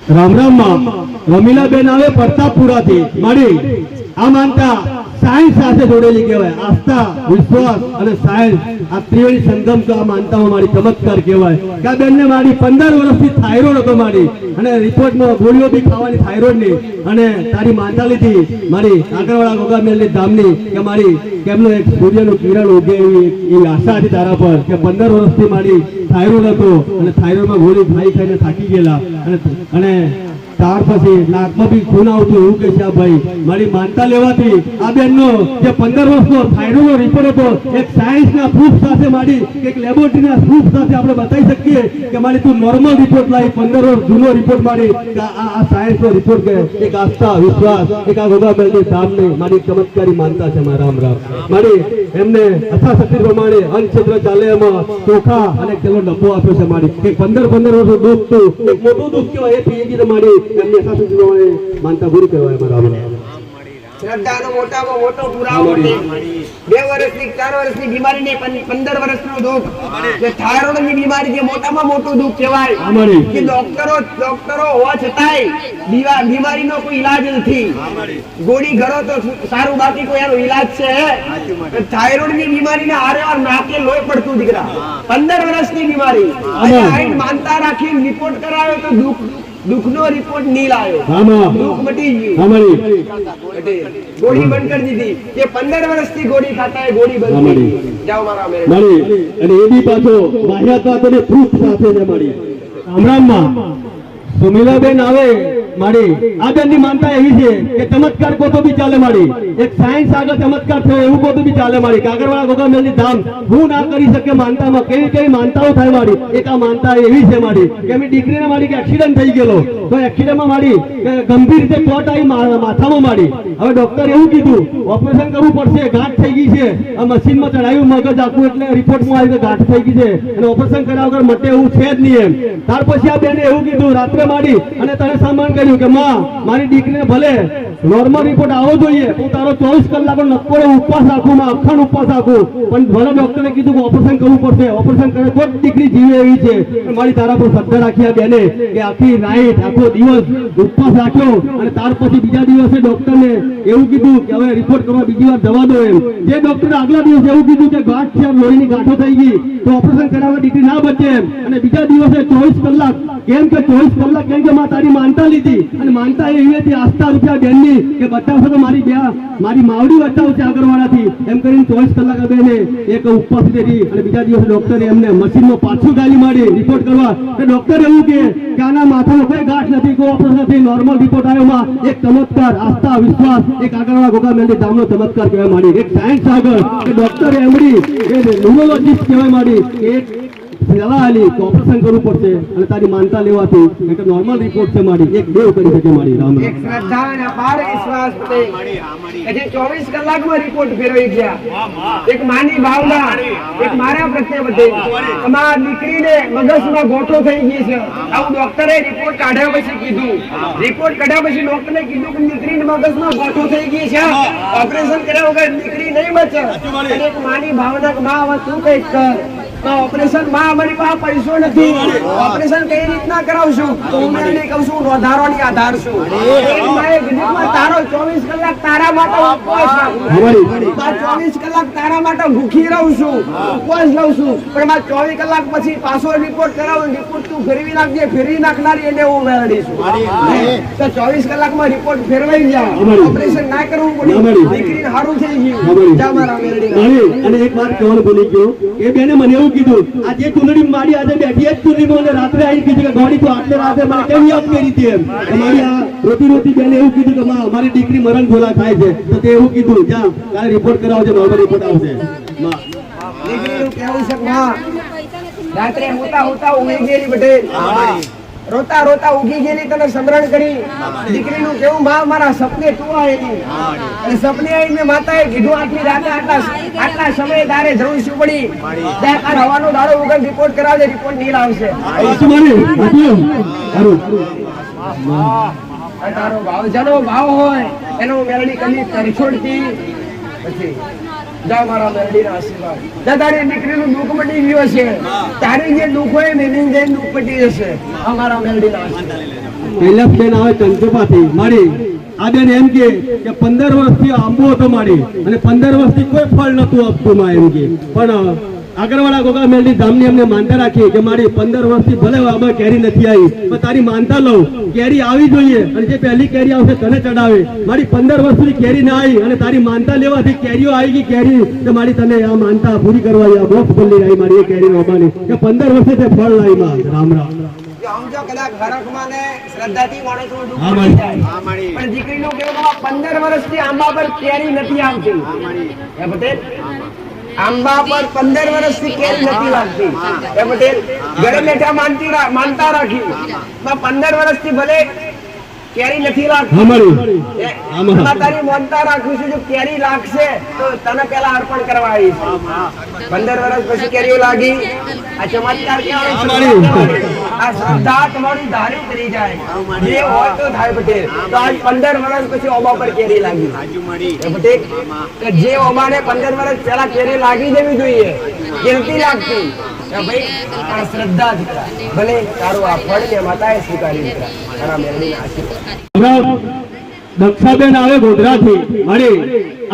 રામ રામ માં રમીલાબેન આવે પ્રતાપપુરાથી મારી આ માનતા સાયન્સ સાથે જોડેલી કહેવાય. આસ્થા, વિશ્વાસ અને સાયન્સ આ ત્રિવેણી સંગમ તો આ માનતામાં મારી ચમત્કાર કહેવાય. કે આ બેનને મારી 15 વર્ષથી થાઇરોઇડ હતો મારી, અને રિપોર્ટમાં ગોળીઓ બી ખાવાની થાઇરોઇડની, અને તારી માનતા લીધી મારી આગળવાળા ગોગામેલની ધામની કે મારી કેમનો એક સૂર્યનું કિરણ ઉગે એવી આશા હતી તારા પર. કે 15 વર્ષથી મારી થાઇરોઇડ હતો અને થાઇરોઇડમાં ગોળી ખાઈ ખાઈને થાકી ગયેલા, અને ત્યાર પછી નાકમાં બી ખૂન આવતું એવું કે છે આ ભાઈ. મારી માનતા લેવાથી આ બેનનો જે 15 વર્ષનો થાઇરોઇડનો રિપોર્ટ હતો એક સાયન્સના પ્રૂફ સાથે મારી એક લેબોરેટરીના પ્રૂફ સાથે આપણે બતાવી શકીએ કે મારી તું નોર્મલ રિપોર્ટ લાવી 15 વર્ષ જૂનો રિપોર્ટ મારી કે આ સાયન્સનો રિપોર્ટ કે એક આસ્થા, વિશ્વાસ, એક આ ગોગામેલની ધામની મારી ચમત્કારી માનતા છે. મારા રામ રામ મારી એમને યથાશક્તિ પ્રમાણે અન્નક્ષેત્ર ચાલે એમાં ચોખા અને તેનો ડબ્બો આપ્યો છે મારી. કે 15 વર્ષનું દુઃખ તું એક મોટું દુઃખ કહેવાય એ પી ગઈ મારી એમને યથાશક્તિ પ્રમાણે માનતા પૂરી કહેવાય. મારા રામ શ્રદ્ધાનો મોટામાં મોટો પુરાવો છે. 2 વર્ષની 4 વર્ષની બીમારી ને 15 વર્ષનો દુઃખ, જે થાઇરોઇડની બીમારી જે મોટામાં મોટું દુઃખ કહેવાય. કે ડોક્ટરો હોવા છતાંય બીમારીનો કોઈ ઈલાજ નથી. ગોળી ઘરો તો સારું, બાકી કોઈ એનો ઈલાજ છે? થાઇરોઇડની બીમારીને આરેવાર નાકે લોહી પડતું દીકરા. 15 વર્ષની બીમારી અને માનતા રાખીને રિપોર્ટ કરાવ્યો તો દુઃખનો રિપોર્ટ નીલ આવ્યો, દુઃખ મટી ગયું. ગોળી બંધ કરી દીધી કે 15 વર્ષથી ગોળી ખાતા એ ગોળી બંધ કરી. જાઓ મારા મારી અને એ બી પાછો બાહ્યાત વાતોને પ્રૂફ સાથે છે મારી. રામરામમાં સુમીલાબેન આવે મારી આ બેનની માનતા એવી છે કે ચમત્કાર કોતો બી ચાલે મારી. એક સાયન્સ આગળ ચમત્કાર થયો એવું કોતો બી ચાલે મારી. કાગરવાળા ગોગામેલની ધામ હું ના કરી શકે માનતામાં કેવી કેવી માનતાઓ થાય મારી. એક આ માનતા એવી છે મારી કે એમની દીકરીને મારી કે એક્સિડન્ટ થઈ ગયેલો, તો એક્સિડન્ટમાં મારી ગંભીર રીતે ચોટ આવી માથામાં મારી. હવે ડોક્ટર એવું કીધું ઓપરેશન કરવું પડશે, ગાંઠ થઈ ગઈ છે. આ મશીનમાં ચડાવ્યું મગજ આખું, એટલે રિપોર્ટમાં આવ્યું કે ગાંઠ થઈ ગઈ છે અને ઓપરેશન કર્યા વગર મટે એવું છે જ નહીં એમ. ત્યાર પછી આ બેને એવું કીધું રાત્રે મારી અને તને સન્માન કર્યું કે માં મારી દીકરીને ભલે નોર્મલ રિપોર્ટ આવો જોઈએ, હું તારો 24 કલાક નક્કોડે ઉપવાસ રાખું, માં અખંડ ઉપવાસ રાખું, પણ ભલે ડોક્ટરે કીધું કે ઓપરેશન કરવું પડશે, ઓપરેશન કરે તો જ દીકરી જીવે એવી છે. મારી તારા પર શ્રદ્ધા રાખી આ બેને કે આખી નાઈટ આખો દિવસ ઉપવાસ રાખ્યો, અને ત્યાર પછી બીજા દિવસે ડોક્ટરને એવું કીધું કે હવે રિપોર્ટ કરવા બીજી વાર જવા દો એમ. જે ડોક્ટરે આગલા દિવસે એવું કીધું કે ગાંઠ છે, લોહીની ગાંઠો થઈ ગઈ, તો ઓપરેશન કરાવવા દીકરી ના બચે એમ. અને બીજા દિવસે 24 કલાક કેમ કે 24 કલાક કેમ કે માં તારી માનતા લીધી, અને માનતા એવી હતી આસ્થા રૂપિયા બેનની કે બચાવશે તો મારી માવડી બચાવશે આગળવાળાથી એમ કરીને 24 કલાક બેને એક ઉપવાસ લીધી. અને બીજા દિવસે ડોક્ટરે એમને મશીનમાં પાછું ગાલી મારી રિપોર્ટ કરવા. તો ડોક્ટર એવું કે આના માથામાં કોઈ ગાંઠ નથી, કોઈ ઓપરેશન નથી, નોર્મલ રિપોર્ટ આવ્યો. માં એક ચમત્કાર, આસ્થા, વિશ્વાસ, એક આગળવાળા ગોગામેલની ધામનો ચમત્કાર કહેવાય મારી. એક સાયન્સ આગળ કે ડોક્ટર એમડી એ ન્યુરોલોજીસ્ટ કહેવાય મારી. એક સલાહ આલી કે ઓપરેશન કરવું પડશે અને તારી માનતા લેવાથી એક નોર્મલ રિપોર્ટ છે મારી. એક દેવ કરી શકે મારી. રામ એક શ્રદ્ધા અને અપાર વિશ્વાસ છે કે 24 કલાકમાં રિપોર્ટ ફેરવાઈ ગયા. એક માની ભાવના એક મારા પ્રત્યે બધી તમારા દીકરીને મગજમાં ગોઠો થઈ ગઈ છે. આવું ડોક્ટરે રિપોર્ટ કાઢ્યા પછી કીધું, રિપોર્ટ કાઢ્યા પછી ડોક્ટરે કીધું કે દીકરીને મગજમાં ગોઠો થઈ ગઈ છે, ઓપરેશન કર્યા વગર દીકરી નહીં બચે. એક માની ભાવના કે માં હવે તું કઈક કર. ઓપરેશન માં અમારી પાસે પૈસો નથી, ઓપરેશન કઈ રીતના કરાવશું? તો હું એને કહું છું વધારોની આધાર છું. તારો 24 કલાક તારા માટે ઉપવાસ રાખું, 24 કલાક તારા માટે ભૂખી રહું છું, ઉપવાસ લઉં છું, પણ મારે 24 કલાક પછી પાછો રિપોર્ટ કરાવો, રિપોર્ટ તું ફેરવી નાખજે, ફેરવી નાખનારી એને હું મેળવીશું. તો 24 કલાકમાં રિપોર્ટ ફેરવાઈ જાય, ઓપરેશન ના કરવું પડ્યું, દીકરીને સારું થઈ ગયું. અને એક વાત કહેવાનું ભૂલી ગયો એ બેને મને એવું કીધું આ જે ચૂંટણી મારી આજે બેઠી જ ચૂંટણીમાં અને રાત્રે આવી કીધું કે ગોળી તો આટલે રાતે મને કેમ યાદ કરી હતી એમ. મારી આ રોતી બેને એવું કીધું કે માં અમારી દીકરી મરણ ગોળા ખાય છે, તો તે એવું કીધું જ્યાં કાલે રિપોર્ટ કરાવજો, નોર્મલ રિપોર્ટ આવશે. દીકરીનું કેવું છે માં રાત્રે હોતા ઊંઘી ગયેલી બધે રોતા રોતા ઉગી ગયેલી, તને સમરણ કરી. દીકરીનું કેવું માં મારા સપને તું આવેલી, અને સપને આવીને માતાએ કીધું આટલી રાતે આટલા સમયે તારે જરૂર શું પડી? હવાનો દાડો વગર રિપોર્ટ કરાવજે, રિપોર્ટ નીલ આવશે. તારો ભાવ જેનો ભાવ હોય એનો મેળવી કમી કરી છોડતી પછી જા મારા મેરડીના આશીર્વાદ. તારી દીકરીનું દુઃખ મટી ગયું છે, તારી જે દુઃખ હોય ને દુઃખ પટી જશે. અમારા મેરડીના આશીર્વાદ. કૈલાસબેન આવે ચંચોપાથી મારી આ બેન એમ કે 15 વર્ષથી આંબો હતો મારી અને 15 વર્ષથી કોઈ ફળ નતું આપતું માં એમ કે પણ આગળવાળા ગોગા મેલડી ધામની અમને માનતા રાખી કે મારી 15 વર્ષથી ભલે આમાં કેરી નથી આવી પણ તારી માનતા લઉં કેરી આવી જોઈએ અને જે પહેલી કેરી આવશે તને ચડાવે મારી 15 વર્ષ સુધી કેરી ના આવી અને તારી માનતા લેવાથી કેરીઓ આવી ગઈ કેરી તો મારી તને આ માનતા પૂરી કરવાની આ મોક્ષ બદલી આવી મારી એ કેરી રોબાની કે 15 વર્ષે તે ફળ લાવી માં રામ રામ સમજો કદાચ હરખમાં ને શ્રદ્ધાથી માણસનું દુઃખ મટી જાય. પણ દીકરીનું કહેવું કે 15 વર્ષથી આંબા પર કેરી નથી આવતી. હે પટેલ? આંબા પર 15 વર્ષથી કેરી નથી લાગતી. હે પટેલ? ઘરે બેઠા માનતા રાખી 15 વર્ષથી ભલે કેરી નથી લાગતી. તારી માનતા રાખું છું જો કેરી લાગશે તો તને પેલા અર્પણ કરવા આવીશ. 15 વર્ષ પછી કેરીઓ લાગી આ ચમત્કાર કહેવાય. આ શ્રદ્ધા તમારી ધાર્યું કરી જાય જે હોય તો થાય પટેલ. તો આજ 15 વર્ષ પછી ઓબા પર કેરી લાગી પટેલ કે જે ઓબાને 15 વર્ષ પહેલા કેરી લાગી જવી જોઈએ કે નથી લાગતી ભાઈ આ શ્રદ્ધા જ ભલે તારું આ ફળ ને માતાએ સ્વીકારી લીધા. તારા મેળવીને આશીર્વાદ. દક્ષાબેન આવે ગોધરાથી મારી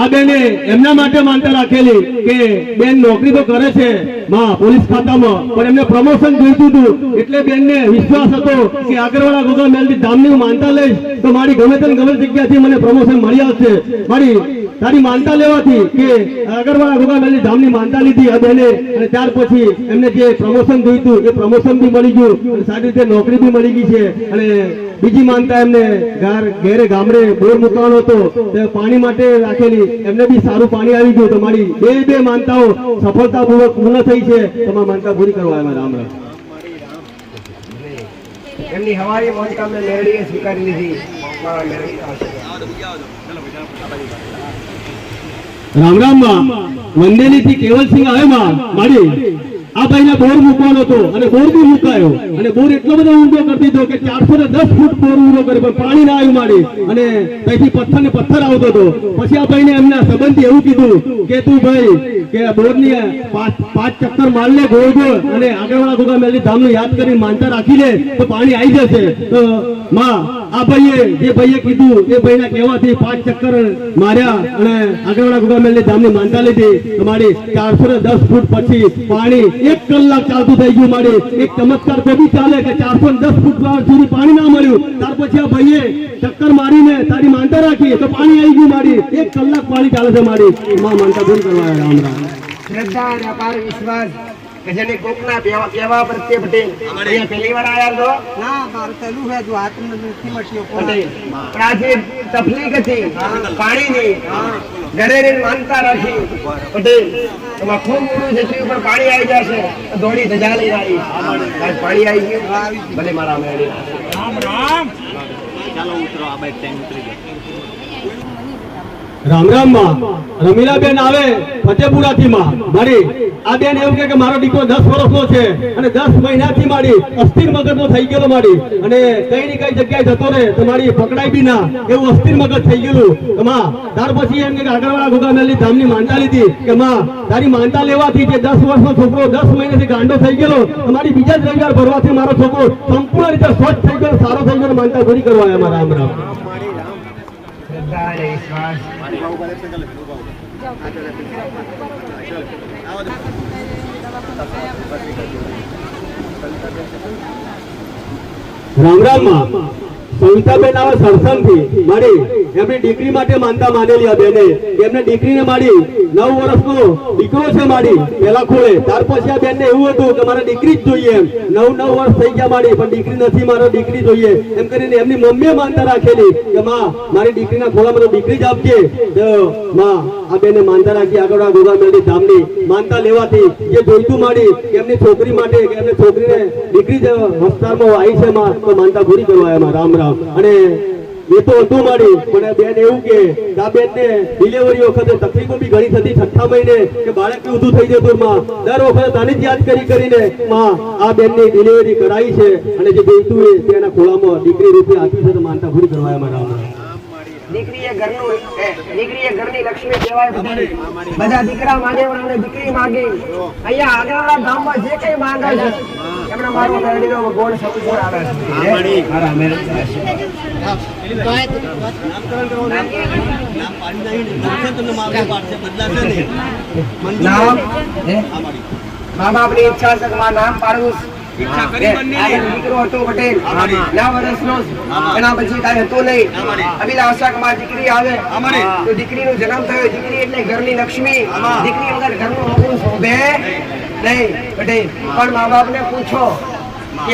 આ બેને એમના માટે માનતા રાખેલી કે બેન નોકરી તો કરે છે માં પોલીસ ખાતામાં પણ એમને પ્રમોશન જોઈતું હતું એટલે બેનને વિશ્વાસ હતો કે આગળવાળા ગોગા મેલડી ધામની માનતા લઈશ તો મારી ગમે તે જગ્યાથી મને પ્રમોશન મળી આવશે. મારી તારી માનતા લેવાથી કે આગળવાળા ગોગા મેલડી ધામની માનતા લીધી આ બેને અને ત્યાર પછી એમને જે પ્રમોશન જોઈતું એ પ્રમોશન બી મળી ગયું અને સારી રીતે નોકરી બી મળી ગઈ છે. અને બીજી માનતા એમને ઘેરે ગામડે બોર મૂકવાનો હતો તે પાણી માટે રાખેલી એમને બી સારું પાણી આવી ગયું. તમારી બે માનતાઓ સફળતાપૂર્વક પૂર્ણ થઈ છે. તમારી માનતા પૂરી કરવા આવ્યા. રામ રામ. એમની હવારી માનતા મેં મેળવીએ સ્વીકારી લીધી. રામ રામ માં વંદેલી થી કેવલસિંહ આવે માં મારી આ ભાઈને બોર મૂકવાનો હતો અને બોર બી મુકાયો અને બોર એટલો બધો ઊંડો કરી દીધો કે 410 ફૂટ બોર ઊંડો કર્યો પણ પાણી ના આવ્યું મારી અને ત્યાંથી પથ્થર ને પથ્થર આવતો હતો. પછી આ ભાઈને એમના સંબંધી એવું કીધું કે તું ભાઈ કે બોરની 5 ચક્કર માર લે ગોળ ગોળ અને આગળવાળા ગોગા મેલડી ધામનું યાદ કરી માનતા રાખી લે તો પાણી આવી જશે. તો માં આ ભાઈએ જે ભાઈએ કીધું એ ભાઈના કહેવાથી 5 ચક્કર માર્યા અને આગળવાળા ગોગા મેલડી ધામની માનતા લીધી. તમારી 410 ફૂટ પછી પાણી 1 કલાક ચાલતું થઈ ગયું. મારી એક ચમત્કાર તો બી ચાલે કે 410 ફૂટ સુધી પાણી ના મળ્યું. ત્યાર પછી આ ભાઈએ ચક્કર મારીને તારી માનતા રાખી તો પાણી આવી ગયું. મારી 1 કલાક પાણી ચાલે છે. મારી માં માનતા પૂરી કરવા. રામ રામ. શ્રદ્ધા અને અપાર વિશ્વાસ કે જેને કોકના કહેવા પ્રત્યે પટેલ અહીંયા પહેલી વાર આયા તો ના મારું પેલું હે જો હાથમાં નથી મટ્યો પટેલ પણ આજે તકલીફ હતી પાણીની ઘરે રહીને માનતા રાખી પટેલ એમાં ખૂબ મોડું જતી ઉપર પાણી આવી જશે તો દોડી ધજા લઈને આવી પાણી આવી ગયું ભલે મારા મેળી રામ રામ. ચાલો ઉતરો આ બાઈક ટાઈમ ઉતરી ગયો. રામ રામ માં રમીલાબેન આવે ફતેપુરાથી માં મારી આ બેન એવું કે મારો દીકરો 10 વર્ષનો છે અને 10 મહિનાથી મારી અસ્થિર મગજનો થઈ ગયેલો મારી અને કઈ ની કઈ જગ્યાએ જતો રહે તો મારી પકડાય બી ના એવું અસ્થિર મગજ થઈ ગયેલું. માં ત્યાર પછી એમ કે આગળવાળા ગોગા મેલડી ધામની માનતા લીધી કે માં તારી માનતા લેવાથી જે 10 વર્ષનો છોકરો 10 મહિનાથી ગાંડો થઈ ગયેલો તમારી બીજા જ રવિવાર ભરવાથી મારો છોકરો સંપૂર્ણ રીતે સ્વચ્છ થઈ ગયો સારો થઈ ગયો. માનતા પૂરી કરવા આવ્યા. રામ રામ. શ્રદ્ધા અને વિશ્વાસ રામ રામ માં સવિતાબેન આવે સરસંગથી મારી એમની દીકરી માટે માનતા માનેલી આ બેને એમને દીકરીને મારી 9 વર્ષનો દીકરો છે મારી પેલા ખોળે. ત્યાર પછી આ બેનને એવું હતું કે મારે દીકરી જ જોઈએ એમ 9 વર્ષ થઈ ગયા મારી પણ દીકરી નથી મારો દીકરી જોઈએ એમ કરીને એમની મમ્મીએ માનતા રાખેલી કે માં મારી દીકરીના ખોળામાં તો દીકરી જ આપજે. તો માં આ બેને માનતા રાખી આગળ ગોગા મેલડી ધામની માનતા લેવાથી જે જોઈતું મારી એમની છોકરી માટે કે એમની છોકરીને દીકરી જ વિસ્તારમાં આવી છે માં તો માનતા પૂરી કરવા આવ્યા. રામ રામ. અને એ તો હતું મારી પણ બેન એવું કે આ બેનને ડિલિવરી વખતે તકલીફો બી ઘણી થતી 6 મહિને કે બાળક ઊંધું થઈ જતું. માં દર વખતે તને જ યાદ કરીને માં આ બેનની ડિલિવરી કરાવી છે અને જે જોઈતું એ તેના ખોળામાં દીકરી રૂપે આપી છે તો માનતા પૂરી કરવા આવ્યા. રામ રામ. દીકરી એ ઘરની લક્ષ્મી કહેવાય બધી. બધા દીકરા માંગે અને દીકરી માંગી. અહીંયા આગળના ગામમાં જે કઈ માંગે છે એમણે મારો મેરડીનો ગોળ સપોર્ટ આવે છે. મારા મેરડીના આશીર્વાદ. નામ મા બાપની ઈચ્છા છે કે મારું નામ પાડવું. દીકરો હતો પટેલ, 9 વર્ષનો. એના પછી કાંઈ હતું નહીં. અભિલાષા કે મારી દીકરી આવે તો દીકરીનો જન્મ થયો. દીકરી એટલે ઘરની લક્ષ્મી. દીકરી વગર ઘરનું હોવું શોભે નહીં પટેલ. પણ મા બાપને પૂછો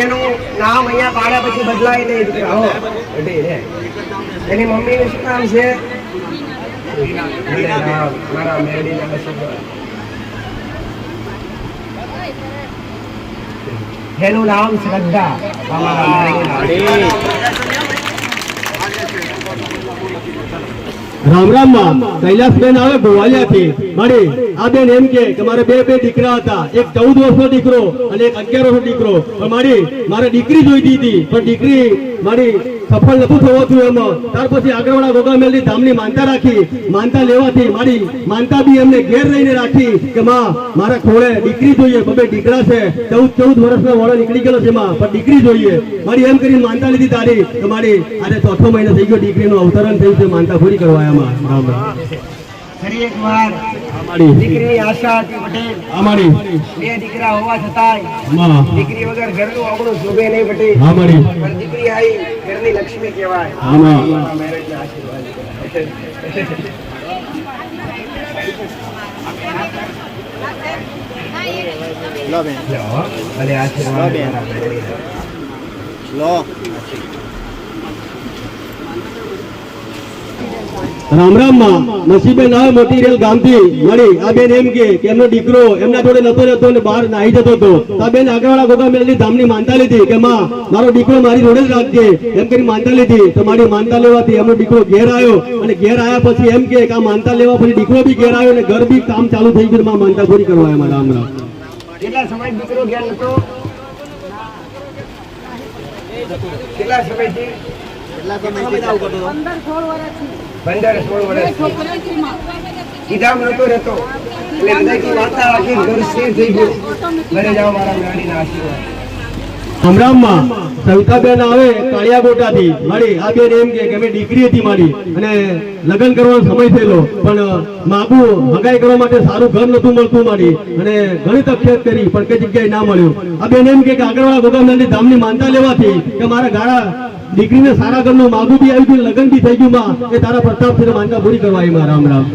એનું નામ અહીંયા પાડ્યા પછી બદલાય નહીં દીકરા. હો પટેલ એની મમ્મીનું શું નામ છે? મારા મેરડીના આશીર્વાદ. એનું નામ શ્રદ્ધા. રામ રામ માં કૈલાસબેન આવે ગોવાલિયાથી મળી. આ બેન એમ કે મારે બે દીકરા હતા, એક 14 વર્ષનો દીકરો અને એક 11 વર્ષનો દીકરો. પણ મારે દીકરી જોઈતી હતી, પણ દીકરી મારી સફળ નતું થવાતું એમાં. ત્યાર પછી આગળવાળા ગોગામેલની ધામની માનતા રાખી. માનતા લેવાથી મારી માનતા બી એમને ઘેર રહીને રાખી કે માં મારા ખોળે દીકરી જોઈએ. બે દીકરા છે, 14 વર્ષનો વાળો નીકળી ગયેલો છે માં, પણ દીકરી જોઈએ. મારી એમ કરીને માનતા લીધી તારી કે મારી આજે 4થો મહિનો થઈ ગયો, દીકરીનું અવતરણ થયું છે. માનતા પૂરી કરવા આમાં રામ રામ. ફરી એક વાર દીકરીની આશા હતી પટેલ. અમારી 2 દીકરા હોવા છતાંય માં દીકરી વગર ઘરનું આપણું શોભે નહીં પટેલ. અમારી પણ દીકરી આવી ઘરની લક્ષ્મી કહેવાય. આમાં મારા મેરેજના આશીર્વાદ. લો બેન અને આશીર્વાદ મારા મેરેજના. લો રામ રામ માં નસીબેન આવે મોટી રેલ ગામથી મળી. આ બેન એમ કે એમનો દીકરો એમના જોડે નતો રહેતો અને બહાર નાહી જતો હતો. આ બેન આગળવાળા ગોગામેલની ધામની માનતા લીધી કે માં મારો દીકરો મારી જોડે જ રાખજે એમ કરી માનતા લીધી. તો મારી માનતા લેવાથી એમનો દીકરો ઘેર આવ્યો અને ઘેર આવ્યા પછી એમ કે આ માનતા લેવા પછી દીકરો બી ઘેર આવ્યો અને ઘર બી કામ ચાલુ થઈ ગયું. માં માનતા પૂરી કરવા એમાં રામ રામ. કેટલા સમય દીકરો ઘેર નતો? કેટલા સમયથી? 15-16 વર્ષથી 15-16 વર્ષ. કીધામ નતો રહેતો એટલે હૃદયથી વાર્તા રાખી ઘર સ્થિર થઈ ગયું. ઘરે જાઓ મારા મેરડીના આશીર્વાદ. અમરામમાં સવિતાબેન આવે કાળિયાગોટાથી મળી. આ બેન એમ કે અમે દીકરી હતી મારી અને લગ્ન કરવાનો સમય થયેલો, પણ માગું હગાઈ કરવા માટે સારું ઘર નતું મળતું મારી અને ઘણી તકલીફ કરી પણ કઈ જગ્યાએ ના મળ્યું. આ બેન એમ કે આગળવાળા ગોગામેલની ધામની માનતા લેવાથી કે મારા ગાળા દીકરીને સારા ઘરનું માગું બી આવી ગયું, લગ્ન બી થઈ ગયું. માં એ તારા પ્રતાપથી માનતા પૂરી કરવા આવી. રામ રામ.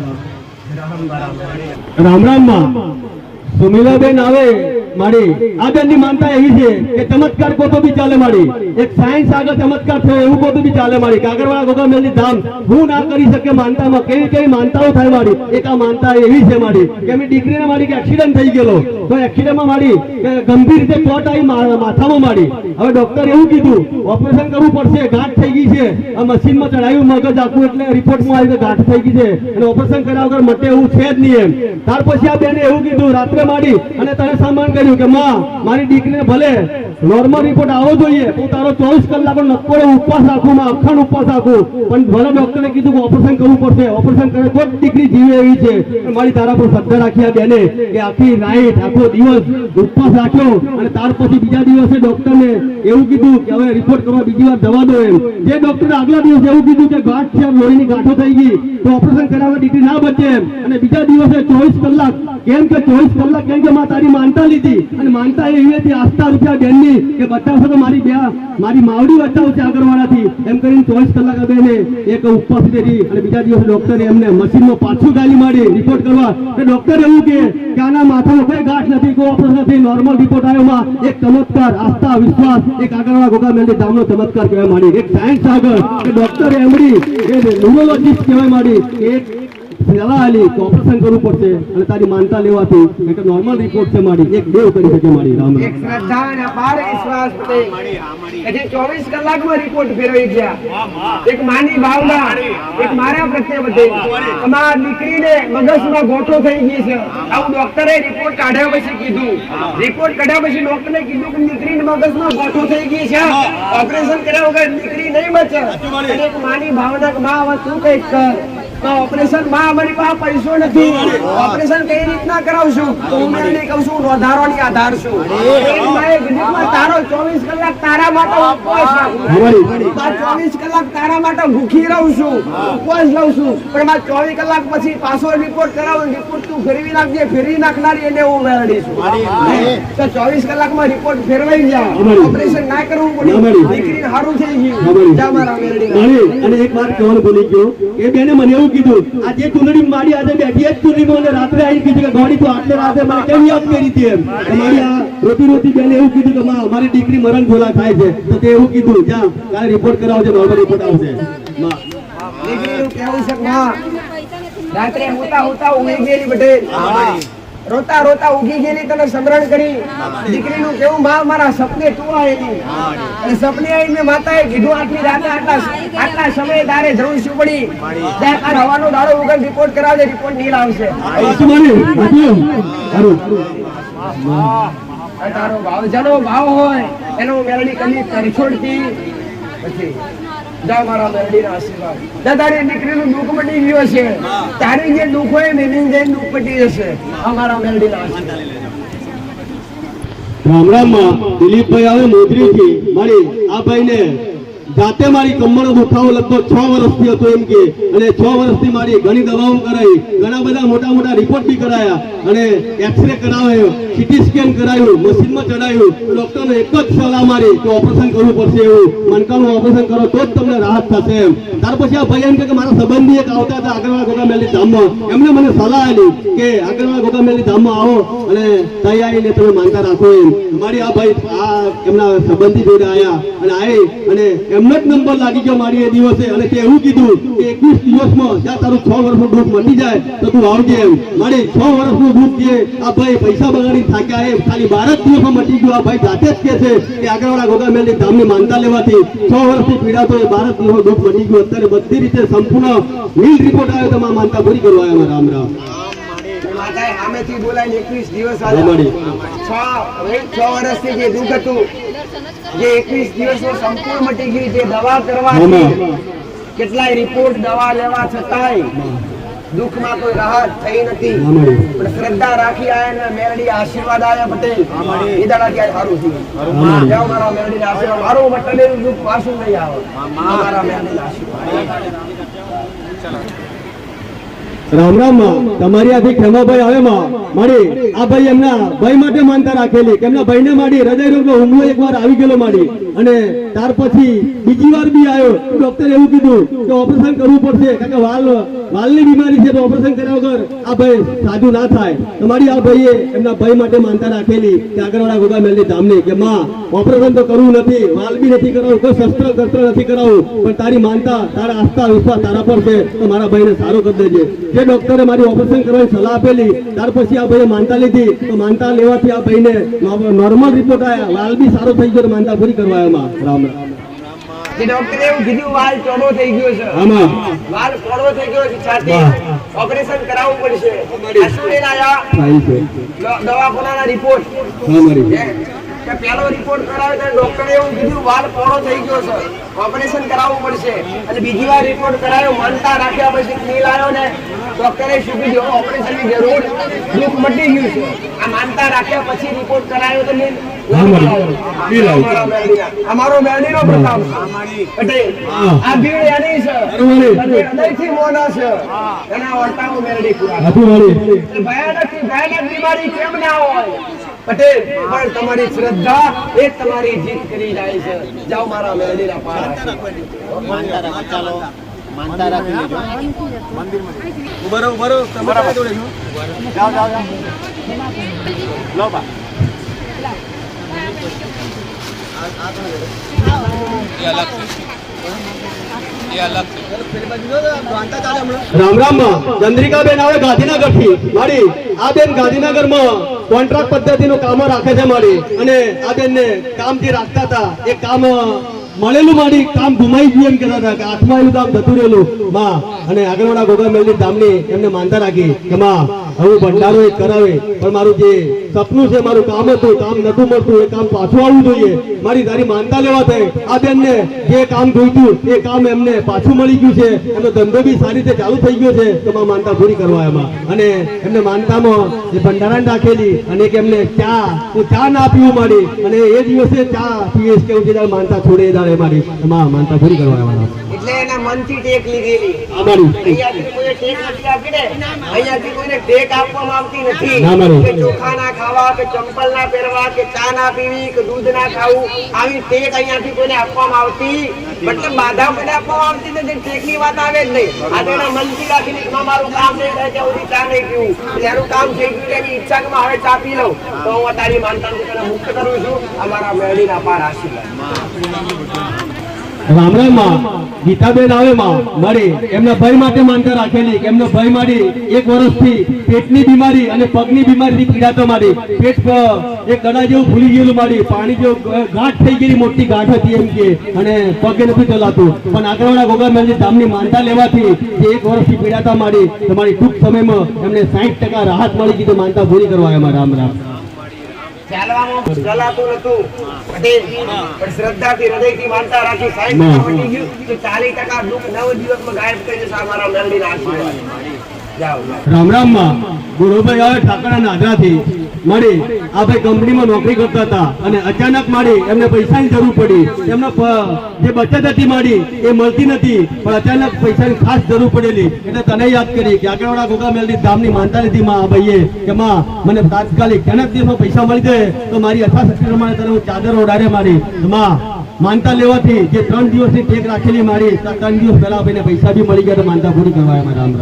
રામ રામ માં સુમિલાબેન આવે મારી. આ બેનની માનતા એવી છે કે ચમત્કાર કોતો બી ચાલે મારી. એક સાયન્સ આગળ ચમત્કાર થયો એવું કોતો બી ચાલે મારી. કાગળવાળા ગોગામેલની ધામ હું ના કરી શકે માનતામાં કેવી કેવી માનતાઓ થાય મારી. એક આ માનતા એવી છે મારી કે અમે દીકરીને મારી કે એક્સિડન્ટ થઈ ગયેલો, તો એક્સિડન્ટમાં મારી ગંભીર રીતે ચોટ આવી માથામાં મારી. હવે ડોક્ટર એવું કીધું ઓપરેશન કરવું પડશે, ગાંઠ થઈ ગઈ છે. આ મશીનમાં ચડાવ્યું મગજ આખું એટલે રિપોર્ટમાં આવી કે ગાંઠ થઈ ગઈ છે અને ઓપરેશન કર્યા વગર મટે એવું છે જ નહીં એમ. ત્યાર પછી આ બેને એવું કીધું રાત્રે મારી અને તને સન્માન કર્યું કે માં મારી દીકરીને ભલે નોર્મલ રિપોર્ટ આવો જોઈએ, હું તારો 24 કલાક નક્કોડે ઉપવાસ રાખું, માં અખંડ ઉપવાસ રાખું, પણ ભલે ડોક્ટરે કીધું કે ઓપરેશન કરવું પડશે, ઓપરેશન કરે તો જ દીકરી જીવે એવી છે. મારી તારા પર શ્રદ્ધા રાખી આ બેને કે આખી નાઈટ આખો દિવસ ઉપવાસ રાખ્યો અને ત્યાર પછી બીજા દિવસે ડોક્ટરને એવું કીધું કે હવે રિપોર્ટ કરવા બીજી વાર દવા દો એમ. જે ડોક્ટરે આગલા દિવસે એવું કીધું કે ગાંઠ છે, લોહીની ગાંઠો થઈ ગઈ તો ઓપરેશન કર્યા વગર દીકરી ના બચે એમ. અને બીજા દિવસે 24 કલાક કેમ કે 24 કલાક કેમ કે માં તારી માનતા લીધી અને માનતા એવી હતી આસ્થા રૂપિયા બેનની કે બતાવશો તો મારી માવડી બતાવશે આગળવાળાથી એમ કરીને 24 કલાક આ બેને એક ઉપવાસ કરી અને બીજા દિવસે ડોક્ટરે એમને મશીનમાં પાછું ગાલી મારી રિપોર્ટ કરવા. ડોક્ટર એવું કે આના માથામાં કોઈ ગાંઠ નથી, કોઈ ઓપરેશન નથી, નોર્મલ રિપોર્ટ આવ્યો. માં એક ચમત્કાર, આસ્થા, વિશ્વાસ, એક આગળવાળા ગોગામેલની ધામનો ચમત્કાર કહેવાય મારી. એક સાયન્સ આગળ ડોક્ટર એમડી એ ન્યુરોલોજીસ્ટ કહેવાય મારી. એક સલાહ આલી કે ઓપરેશન કરવું પડશે અને તારી માનતા લેવાથી એટલે નોર્મલ રિપોર્ટ છે મારી એક દેવ કરી શકે મારી રામ એક શ્રદ્ધા અને અપાર વિશ્વાસ પ્રત્યે કે જે 24 કલાકમાં રિપોર્ટ ફેરવાઈ ગયા એક માની ભાવના એક મારા પ્રત્યે બધે તમારા દીકરીને મગજમાં ગોઠો થઈ ગઈ છે આવું ડોક્ટરે રિપોર્ટ કાઢ્યા પછી કીધું રિપોર્ટ કાઢ્યા પછી ડોક્ટરે કીધું કે દીકરીને મગજમાં ગોઠો થઈ ગઈ છે ઓપરેશન કર્યા વગર દીકરી નહીં બચે અને એક માની ભાવના કે માં હવે તું કંઈક કર ઓપરેશન માં અમારી પાસે પૈસો નથી ઓપરેશન કઈ રીતના કરાવશું તો હું એને કહું છું વધારોની આધાર છું એક માએ કીધું કે તારો 24 કલાક તારા માટે ઉપવાસ રાખું 24 કલાક તારા માટે ભૂખી રહું છું ઉપવાસ લઉં છું પણ માં 24 કલાક પછી પાછો રિપોર્ટ કરાવું રિપોર્ટ તું ફેરવી નાખજે ફેરવી નાખનારી એને હું વેરડી છું તો 24 કલાકમાં રિપોર્ટ ફેરવાઈ જાય ઓપરેશન ના કરવું પડ્યું દીકરીને સારું થઈ ગયું જા મારા વેરડી અને એક વાત કહેવાનું ભૂલી ગયો એ બેને મને એવું કીધું આ જે ચૂંટણી મારી આજે બેઠી જ ચૂંટણીમાં મને રાત્રે આવી કીધું કે ગોળી તો આટલે રાતે મને કેમ યાદ કરી હતી એમ મારી આ રોતી બેને એવું કીધું કે માં મારી દીકરી મરણ ઝોલા ખાય છે તો તે એવું કીધું જા કાલે રિપોર્ટ કરાવજે નોર્મલ રિપોર્ટ આવશે માં દીકરીનું કેવું છે માં રાત્રે હોતા ઊંઘી ગયેલી બટે રોતા રોતા ઉગી ગયેલી તને સમરણ કરી દીકરીનું કેવું માં મારા સપને તું આવેલી અને સપને આવીને માતાએ કીધું આટલી રાતે આટલા સમયે તારે જરૂર શું પડી ત્યાં તાર હવાનો દાડો વગર રિપોર્ટ કરાવજે રિપોર્ટ નીલ આવશે તારો ભાવ જેનો ભાવ હોય એનો મેળવી કદી છોડતી પછી જા મારા મેરડીના આશીર્વાદ જા તારી દીકરીનું દુઃખ મટી ગયું છે તારી જે દુઃખ હોય મેની જઈને દુઃખ મટી જશે અમારા મેરડીના આશીર્વાદ રામ રામમાં દિલીપભાઈ આવે મોજરીથી મારી આ ભાઈને જાતે મારી કમરનો દુખાવો લગભગ 6 વર્ષથી હતો એમ કે અને 6 વર્ષથી મારી ઘણી દવાઓ કરાવી ઘણા બધા મોટા રિપોર્ટ બી કરાયા અને એક્સરે કરાવ્યો સીટી સ્કેન કરાવ્યું મશીનમાં ચડાવ્યું ડોક્ટરને એક જ સલાહ મારી કે ઓપરેશન કરવું પડશે એવું મણકાનું ઓપરેશન કરો તો જ તમને રાહત થશે એમ ત્યાર પછી આ ભાઈ એમ કે મારા સંબંધી એક આવતા હતા આગળવાળા ગોગામેલી ધામમાં એમને મને સલાહ આપી કે આગળવાળા ગોગામેલી ધામમાં આવો અને ત્યાં આવીને તમે માનતા રાખો એમ મારી આ ભાઈ આ એમના સંબંધી જોડે આવ્યા અને આવી અને એમનો જ નંબર લાગી ગયો મારી એ દિવસે અને તે એવું કીધું કે 21 દિવસમાં જ્યાં તારું 6 વર્ષનું દુઃખ મટી જાય તો તું આવજે એમ મારી 6 વર્ષનું દુઃખ જે આ ભાઈ પૈસા બગાડી થાક્યા એમ ખાલી 12 દિવસમાં મટી ગયું આ ભાઈ જાતે જ કહે છે કે આગળવાળા ગોગામેલી ધામની માનતા લેવાથી 6 વર્ષથી પીડા તો એ 12 દિવસનું દુઃખ મટી ગયું અત્યારે બધી રીતે સંપૂર્ણ નીલ રિપોર્ટ આવ્યો તો માનતા પૂરી કરવા આવ્યા રામ રામ માતાએ સામેથી બોલાવીને 21 દિવસ આવ્યા 6 વર્ષથી જે દુઃખ હતું જે 21 દિવસમાં સંપૂર્ણ મટી ગઈ જે દવા કરવાથી કેટલાય રિપોર્ટ દવા લેવા છતાંય દુઃખમાં કોઈ રાહત થઈ નથી પણ શ્રદ્ધા રાખી આયા ને મેરડી આશીર્વાદ આયા પટેલ એ દાડાથી આ સારું થયું જાઓ મારા મેરડી આશીર્વાદ મારું મટેલું દુઃખ પાછું નહીં આવે મારા મેરડી આશીર્વાદ રામ રામ તમારી આથી ખેમાભાઈ આવે માડી આ ભાઈ એમના ભાઈ માટે માનતા રાખેલી કે એમના ભાઈને માડી હૃદય રોગનો હુમલો એકવાર આવી ગયેલો માડી અને ત્યાર પછી બીજી વાર બી આવ્યો ડોક્ટરે એવું કીધું કે ઓપરેશન કરવું પડશે કારણ કે વાલની બીમારી છે તો ઓપરેશન કર્યા વગર આ ભાઈ સાજુ ના થાય તમારી આ ભાઈએ એમના ભાઈ માટે માનતા રાખેલી કે આગળવાળા ગોગામેલી ધામની કે માં ઓપરેશન તો કરવું નથી વાલ બી નથી કરાવવું કોઈ શસ્ત્ર નથી કરાવવું પણ તારી માનતા તારા આસ્થા વિશ્વાસ તારા પર છે તો મારા ભાઈને સારું કરી દેજે જે ડોક્ટરે મારી ઓપરેશન કરવાની સલાહ આપેલી ત્યાર પછી આ ભાઈએ માનતા લીધી તો માનતા લેવાથી આ ભાઈને નોર્મલ રિપોર્ટ આવ્યા વાલ બી સારો થઈ ગયો માનતા પૂરી કરવા આવ્યા રામ રામ જે ડોક્ટરે એવું કીધું વાલ ચોડો થઈ ગયો છે વાલ ચોડો થઈ ગયો છે છાતી ઓપરેશન કરાવવું પડશે આ શું લઈને આયા દવાખાનાના રિપોર્ટ કે પહેલો રિપોર્ટ કરાવ્યો તો ડોક્ટરે એવું કીધું વાલ પોળો થઈ ગયો છે ઓપરેશન કરાવવું પડશે અને બીજી વાર રિપોર્ટ કરાયો માનતા રાખ્યા પછી નીલ આવ્યો ને ડોક્ટરે શું કીધું ઓપરેશનની જરૂર દુઃખ મટી ગયું છે આ માનતા રાખ્યા પછી રિપોર્ટ કરાયો તો નીલ અમારો મેરડીનો પ્રતાપ છે આ ભીડ એની છે હૃદયથી મોના છે એના વર્તાનો મેરડી પૂરા ભયાનક બીમારી કેમ ના હોય પટેલ પણ તમારી શ્રદ્ધા એ તમારી જીત કરી જાય છે જાઓ મારા મેરડીના પાર માનતા રાખી લેજો ઉભરો તમારા જોડે છો જાઓ લો બા રામ રામ માં ચંદ્રિકાબેન આવે ગાંધીનગર થી મારી આ બેન ગાંધીનગર માં કોન્ટ્રાક્ટ પદ્ધતિનું કામ રાખે છે મારી અને આ બેન ને કામ જે રાખતા હતા એ કામ મળેલું મારી કામ ગુમાઈ ગયું એમ કહેતા હતા કે હાથમાં આવ્યું કામ જતું રહેલું માં અને આગળવાળા ગોગા મેલની ધામની એમને માનતા રાખી કે માં હું ભંડારો એક કરાવે પણ મારું જે સપનું છે મારું કામ હતું કામ નતું મળતું એ કામ પાછું આવવું જોઈએ મારી તારી માનતા લેવા થઈ આ બેનને જે કામ જોઈતું એ કામ એમને પાછું મળી ગયું છે એમનો ધંધો બી સારી રીતે ચાલુ થઈ ગયો છે તો માં માનતા પૂરી કરવા એમાં અને એમને માનતામાં જે ભંડારાને રાખેલી અને કે એમને ચા ના પીવું મારી અને એ દિવસે ચા પીએસ કેવું છે માનતા છોડે દાડે મારી માં માનતા પૂરી કરવા એમાં એટલે એના મનથી ટેક લીધેલી અમારી અહીંયાથી કોઈ ટેક નથી આપી ને અહીંયાથી કોઈને ટેક આપવામાં આવતી નથી ના મારી. કે ચોખા ના ખાવા કે ચંપલ ના પહેરવા કે ચા ના પીવી કે દૂધ ના ખાવું આવી ટેક અહીંયાથી કોઈને આપવામાં આવતી મતલબ બાધા કોઈને આપવામાં આવતી નથી ટેક ની વાત આવે જ નહીં આ તો એના મનથી રાખીને કે મારું કામ નહીં થાય ત્યાં સુધી ચા નહીં પીવું એટલે એનું કામ થઈ ગયું એની ઈચ્છા કે હવે ચા પી લઉં તો હું તારી માનતાથી તને મુક્ત કરું છું અમારા મેળીના પાર આશીર્વાદ રામ રામ માં ગીતાબેન આવે માં મારી એમના ભાઈ માટે માનતા રાખેલી કે એમનો ભાઈ મારી 1 વર્ષથી પેટની બીમારી અને પગની બીમારીથી પીડાતો મારી પેટ એક ગળા જેવું ફૂલી ગયેલું મારી પાણી જેવું ગાંઠ થઈ ગયેલી મોટી ગાંઠ હતી એમ કે અને પગે નથી ચલાતું પણ આગળવાળા ગોગા મેલની ધામની માનતા લેવાથી જે 1 વર્ષથી પીડાતા મારી તમારી ટૂંક સમયમાં એમને 60% રાહત મળી ગઈ તો માનતા પૂરી કરવા એમાં રામ રામ ચાલવામાં ચલાતું નતું પણ શ્રદ્ધાથી હૃદયથી માનતા રાખી 60% વટી ગયું તો 40% દુઃખ 9 દિવસમાં ગાયબ થઈ જશે અમારા મેલડીના આશીર્વાદ જાઓ રામ રામ માં ગુરુભાઈ આવે ઠાકરના નાદરાથી મારી આ ભાઈ કંપનીમાં નોકરી કરતા હતા અને અચાનક મારી એમને પૈસાની જરૂર પડી એમનો જે બચત હતી મારી એ મળતી નથી પણ અચાનક પૈસાની ખાસ જરૂર પડેલી એટલે તને યાદ કરી કે આગળવાળા ગોગા મેલની ધામની માનતા લીધી માં આ ભાઈએ કે માં મને તાત્કાલિક ત્રણ દિવસમાં પૈસા મળી જાય તો મારી યથાશક્તિ પ્રમાણે તને હું ચાદર ઓડારે મારી માં માનતા લેવાથી જે 3 દિવસની ટેક રાખેલી મારી 3 દિવસ પહેલા ભાઈને પૈસા બી મળી ગયા તો માનતા પૂરી કરવા એમાં રામ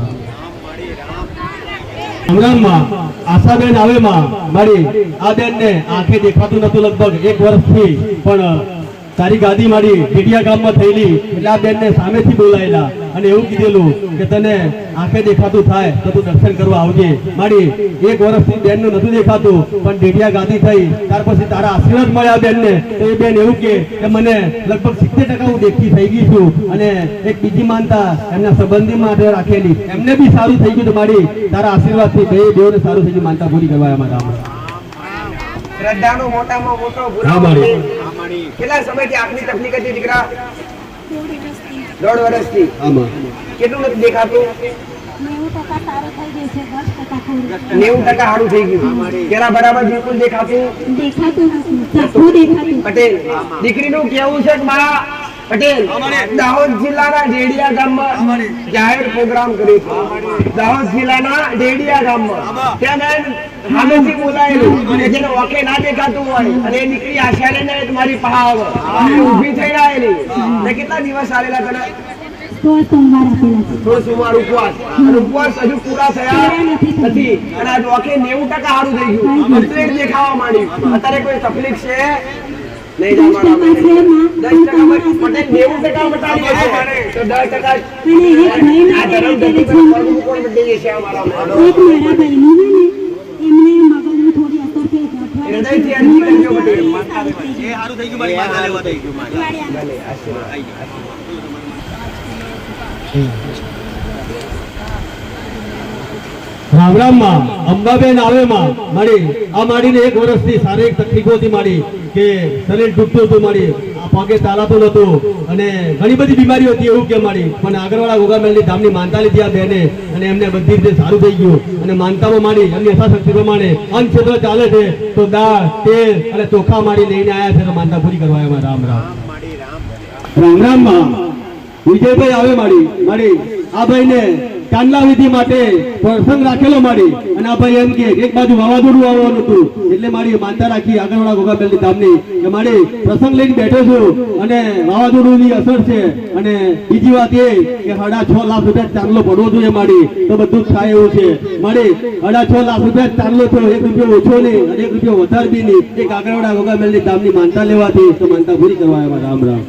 રામ માં આશાબેન આવે માં મારી આ બેન ને આંખે દેખાતું નતું લગભગ 1 વર્ષથી પણ તારી ગાદી મારી ઢેડિયા ગામમાં થયેલી એટલે આ બેન ને સામેથી બોલાયેલા અને એવું કીધેલું કે તને આંખે દેખાતું થાય તો તું દર્શન કરવા આવજે મારી 1 વર્ષથી બેન નું નતું દેખાતું પણ ઢેડિયા ગાદી થઈ ત્યાર પછી તારા આશીર્વાદ મળ્યા બેન ને તો એ બેન એવું કે મને લગભગ 70% હું દેખી થઈ ગઈ છું અને એક બીજી માનતા એમના સંબંધી માટે રાખેલી એમને બી સારું થઈ ગયું મારી તારા આશીર્વાદથી બેને સારું થઈ ગયું માનતા પૂરી કરવા એમાં રામ શ્રદ્ધાનો મોટામાં મોટો હા, ગુનો મારી. કેટલા સમયથી આંખની તકલીફ હતી દીકરા 1.5 વર્ષથી આમાં કેટલું નથી દેખાતું 90% સારું થઈ ગયું છે 10% ખોટું 90% સારું થઈ ગયું પેલા બરાબર બિલકુલ દેખાતું દેખાતું નથી ઝાખું દેખાતું પટેલ દીકરીનું કેવું છે કે મારા પટેલ દાહોદ જિલ્લાના ડેડિયા ગામમાં જાહેર પ્રોગ્રામ કર્યો છે દાહોદ જિલ્લાના ડેડિયા ગામમાં ત્યાં સામેથી બોલાયેલું અને જેને ઓકે ના દેખાતું હોય અને એ દીકરી આશા લઈને તમારી પાસે આવે ઊભી થઈને આવેલી ને કેટલા દિવસ આવેલા તને 16 સોમવાર આપેલા છે 16 સોમવાર ઉપવાસ અને ઉપવાસ હજુ પૂરા થયા નથી અને આ ઓકે 90% સારું થઈ ગયું કમ્પ્લીટ દેખાવા માંડ્યું અત્યારે કોઈ તકલીફ છે નહીં જમાડવા છે માં 10% પટેલ 90% બતાવી દેશે તો 10% અને એક ભાઈ આ માટે ધરમ રાખેલી ધરતી છે પર કોણ બદલી જશે અમારા એક મારા ભાઈનું છે ને એમને મગજમાં થોડી અસર થઈ છે હૃદયથી અરજી કરજો પટેલ રામ રામ માં અંબાબેન આવે માં મારી આ માડીને 1 વર્ષથી શારીરિક તકલીફો હતી મારી કે શરીર તૂટતું હતું મારી આ પગે ચાલાતું નતું અને ઘણી બધી બીમારીઓ હતી એવું કે મારી પણ આગળવાળા ગોગા મેલની ધામની માનતા લીધી આ બેને અને એમને બધી રીતે સારું થઈ ગયું અને માનતામાં મારી એમની યથાશક્તિ પ્રમાણે અન્ન ક્ષેત્ર ચાલે છે તો દાળ તેલ અને ચોખા મારી લઈને આવ્યા છે તો માનતા પૂરી કરવા એમાં રામ રામ રામ રામ માં વિજયભાઈ આવે મારી આ ભાઈને ચાંદલા વિધિ માટે પ્રસંગ રાખેલો મારી અને આ ભાઈ એમ કે એક બાજુ વાવાઝોડું આવવાનું હતું એટલે મારી માનતા રાખી આગળવાળા ગોગા મેલની ધામની કે મારી પ્રસંગ લઈને બેઠો છું અને વાવાઝોડુંની અસર છે અને બીજી વાત એ કે 6.5 લાખ રૂપિયા ચાંદલો પડવો જોઈએ મારી તો બધું જ થાય એવું છે મારી 6.5 લાખ રૂપિયા ચાંદલો થયો 1 રૂપિયો ઓછો નહીં અને 1 રૂપિયો વધારે બી નહીં એક આગળવાળા ગોગા મેલની ધામની માનતા લેવાથી તો માનતા પૂરી કરવા એમાં રામ રામ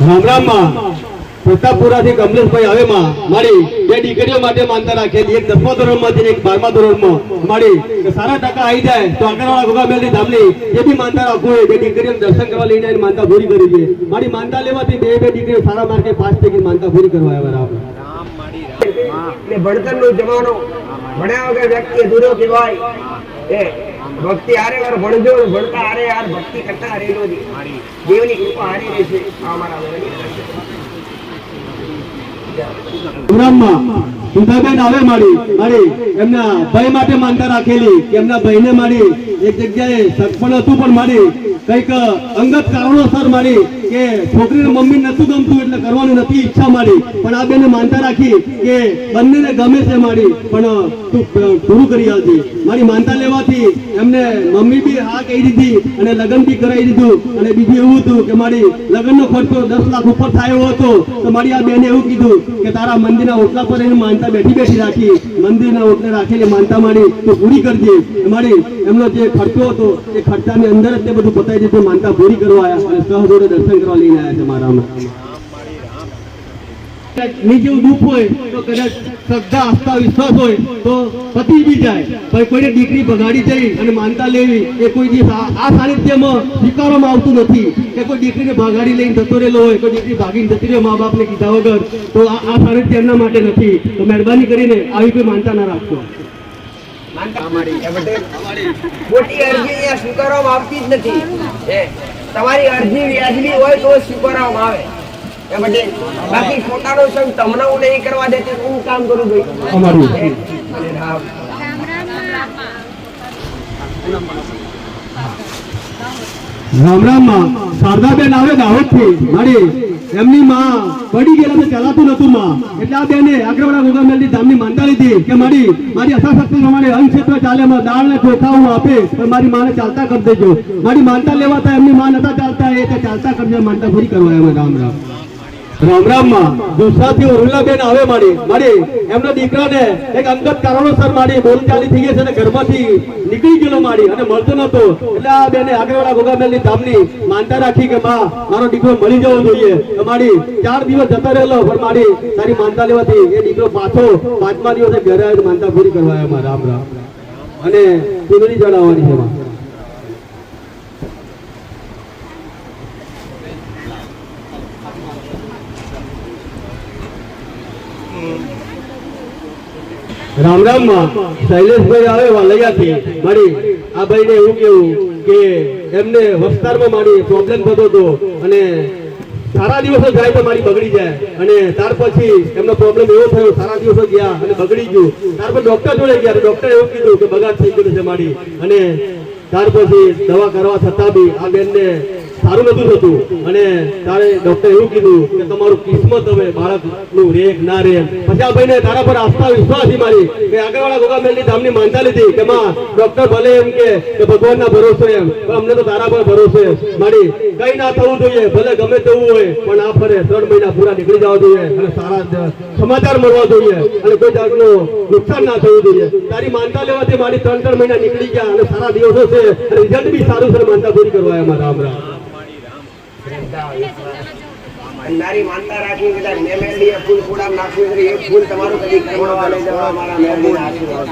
રામ રામ માં પ્રતાપપુરાથી કમલેશભાઈ આવે માં મારી બે દીકરીઓ માટે માનતા રાખેલી, એક 10મા ધોરણમાં છે, એક 12મા ધોરણમાં મારી કે સારા ટકા આવી જાય તો આગળવાળા ગોગામેલની ધામની એ બી માનતા રાખવું હોય. બે દીકરીઓને દર્શન કરવા લઈને આવીને માનતા પૂરી કરી છે. મારી માનતા લેવાથી બે દીકરીઓ સારા માર્કે પાસ થઈ ગઈ, માનતા પૂરી કરવા આવ્યા આપણે. એટલે ભણતરનો જમાનો, ભણ્યા વગર વ્યક્તિ અધૂરો કહેવાય. એ ભક્તિ હારે વાર ભણજો, ભણતા હારે યાર ભક્તિ કરતા હારેલો છે. દેવની કૃપા હારી રહેશે. આ અમારા પ્રોગ્રામમાં સુધાબેન આવે મારી એમના ભાઈ માટે માનતા રાખેલી કે એમના ભાઈને મારી એક જગ્યાએ સગપણ હતું પણ મારી કઈક અંગત કારણોસર મારી કે છોકરીને મમ્મી નતું ગમતું એટલે કરવાની નથી ઈચ્છા મારી, પણ આ બેને માનતા રાખી કે બંનેને ગમે છે મારી, પણ તું પૂરું કરી આવજે. મારી માનતા લેવાથી એમને મમ્મી બી હા કહી દીધી અને લગ્ન બી કરાવી દીધું. અને બીજું એવું હતું કે મારી લગ્નનો ખર્ચો 10 લાખ ઉપર થયો હતો તો મારી આ બેને એવું કીધું કે તારા મંદિરના ઓટલા પર એને માનતા બેઠી રાખી, મંદિરના ઓટલે રાખેલી માનતા મારી તું પૂરી કરજે. મારી એમનો જે ખર્ચો હતો એ ખર્ચાની અંદર જ તે બધું બતાવી દીધું, માનતા પૂરી કરવા આવ્યા અને સહજોડે દર્શન કરવા લઈને આવ્યા છે મારામાં. ની જેવું દુઃખ હોય તો કદાચ શ્રદ્ધા આસ્થા વિશ્વાસ હોય તો પતી બી જાય, પણ કોઈને દીકરી બગાડી જઈ અને માનતા લેવી એ કોઈ દિવસ આ સાનિધ્યમાં સ્વીકારવામાં આવતું નથી. કે કોઈ દીકરીને ભગાડી લઈને જતો રહેલો હોય, કોઈ દીકરી ભાગીને જતી રહે મા બાપને કીધા વગર, તો આ સાનિધ્ય એમના માટે નથી. તો મહેરબાની કરીને આવી કોઈ માનતા ના રાખશો. મોટી અરજી અહીંયા સ્વીકારવામાં આવતી જ નથી. તમારી અરજી વ્યાજબી હોય તો સ્વીકારવામાં આવે. બાકી ખોટાનો સંગ તમને હું નહીં કરવા દેતી, હું કામ કરું ભાઈ અમારું રામ રામ માં શારદાબેન આવે દાહોદથી મારી એમની માં પડી ગયેલા તો ચલાતું નતું માં, એટલે આ બેને આગળવાળા ગોગામેલની ધામની માનતા લીધી કે મારી અસાશક્તિ પ્રમાણે અંગ ક્ષેત્ર ચાલે, દાળ ને ચોખા હું આપે પણ મારી માને ચાલતા કરી દેજો. મારી માનતા લેવાતા એમની માં નતા ચાલતા એ તો ચાલતા કરજે, માનતા પૂરી કરવા એમાં. રામ રામ રામ રામ માં દોસાથી ઉર્મિલાબેન આવે મારી એમના દીકરાને એક અંગત કારણોસર મારી બોલચાલી થઈ ગઈ છે અને ઘરમાંથી નીકળી ગયેલો મારી અને મળતો નતો, એટલે આ બેને આગળવાળા ગોગામેલની ધામની માનતા રાખી કે માં મારો દીકરો મળી જવો જોઈએ. તો મારી 4 દિવસ જતા રહેલો પણ મારી તારી માનતા લેવાથી એ દીકરો પાછો 5મા દિવસે ઘરે આવીને માનતા પૂરી કરવા આવ્યા. રામ રામ અને ચૂંટણી ચડાવવાની છે માં. રામ રામ માં શૈલેષભાઈ આવે વાલૈયાથી મારી આ ભાઈને એવું કેવું કે એમને વસ્તારમાં મારી પ્રોબ્લેમ થતો હતો અને સારા દિવસો જાય તો મારી બગડી જાય અને ત્યાર પછી એમનો પ્રોબ્લેમ એવો થયો, સારા દિવસો ગયા અને બગડી ગયું. ત્યાર પછી ડોક્ટર જોડે ગયા, ડોક્ટરે એવું કીધું કે બગાડ થઈ ગયું છે મારી, અને ત્યાર પછી દવા કરવા છતાં બી આ બેનને સારું નતું થતું અને તારે ડોક્ટરે એવું કીધું કે તમારું કિસ્મત હવે બાળકનું રે ના રે. પછી આ ભાઈને તારા પર આસ્થા વિશ્વાસ મારી કે આગળવાળા ગોગામેલની ધામની માનતા લીધી કે માં ડોક્ટર ભલે એમ કે ભગવાનના ભરોસો એમ, પણ અમને તો તારા પર ભરોસો મારી કઈ ના થવું જોઈએ, ભલે ગમે તેવું હોય પણ આ ફરે 3 મહિના પૂરા નીકળી જવા જોઈએ અને સારા સમાચાર મળવા જોઈએ અને કોઈ જાતનું નુકસાન ના થવું જોઈએ. તારી માનતા લેવાથી મારી 3 મહિના નીકળી ગયા અને સારા દિવસો છે અને રિઝલ્ટ બી સારું છે, માનતા પૂરી કરવા એમાં. રામ રામ નારી માનતા રાખી કદાચ મેં મેલડી ફૂલ ફૂડામ નાખ્યું એ ફૂલ તમારું કદી કરવાવા લઈ જવા મારા મેલડી આશીર્વાદ.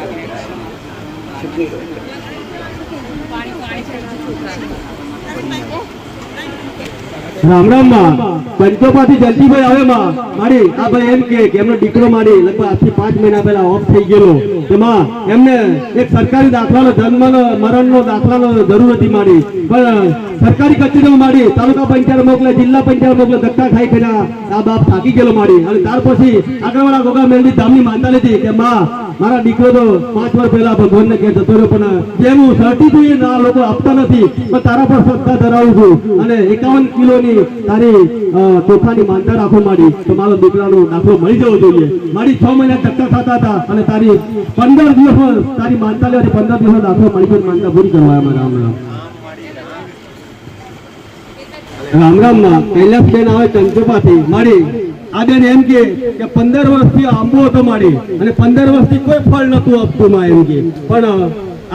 રામ રામ માં પંચોપાથી જલજીભાઈ આવે માં મારી આ ભાઈ એમ કે એમનો દીકરો મારી લગભગ આજથી 5 મહિના પહેલા ઓફ થઈ ગયેલો, તેમાં એમને એક સરકારી દાખલાનો જન્મનો મરણનો દાખલાનો જરૂર હતી મારી, પણ સરકારી કચેરીમાં મારી તાલુકા પંચાયત મોકલે, જિલ્લા પંચાયત મોકલે, ધક્કા ખાઈ ખાઈને આ બાપ થાકી ગયેલો મારી. અને ત્યાર પછી આગળવાળા ગોગામેલની ધામની માનતા લીધી કે માં મારા દીકરો તો 5 વર્ષ પહેલા ભગવાનને કે જતો રહ્યો, પણ જેનું સર્ટી જોઈએ ને આ લોકો આપતા નથી, પણ તારા પર શ્રદ્ધા ધરાવું છું અને 51 કિલોની તારી ચોખાની માનતા રાખો મારી, તો મારો દીકરાનો દાખલો મળી જવો જોઈએ. મારી 6 મહિના ધક્કા થતા હતા અને તારી 15 દિવસ તારી માનતા લેવાથી 15 દિવસ દાખલો મળી ગયો, માનતા પૂરી કરવા. રામ રામ રામ રામ માં કૈલાસબેન આવે ચંચોપાથી મારી આ બેન એમ કે 15 વર્ષથી આંબો હતો મારી અને 15 વર્ષથી કોઈ ફળ નતું આપતું માં એમ કે, પણ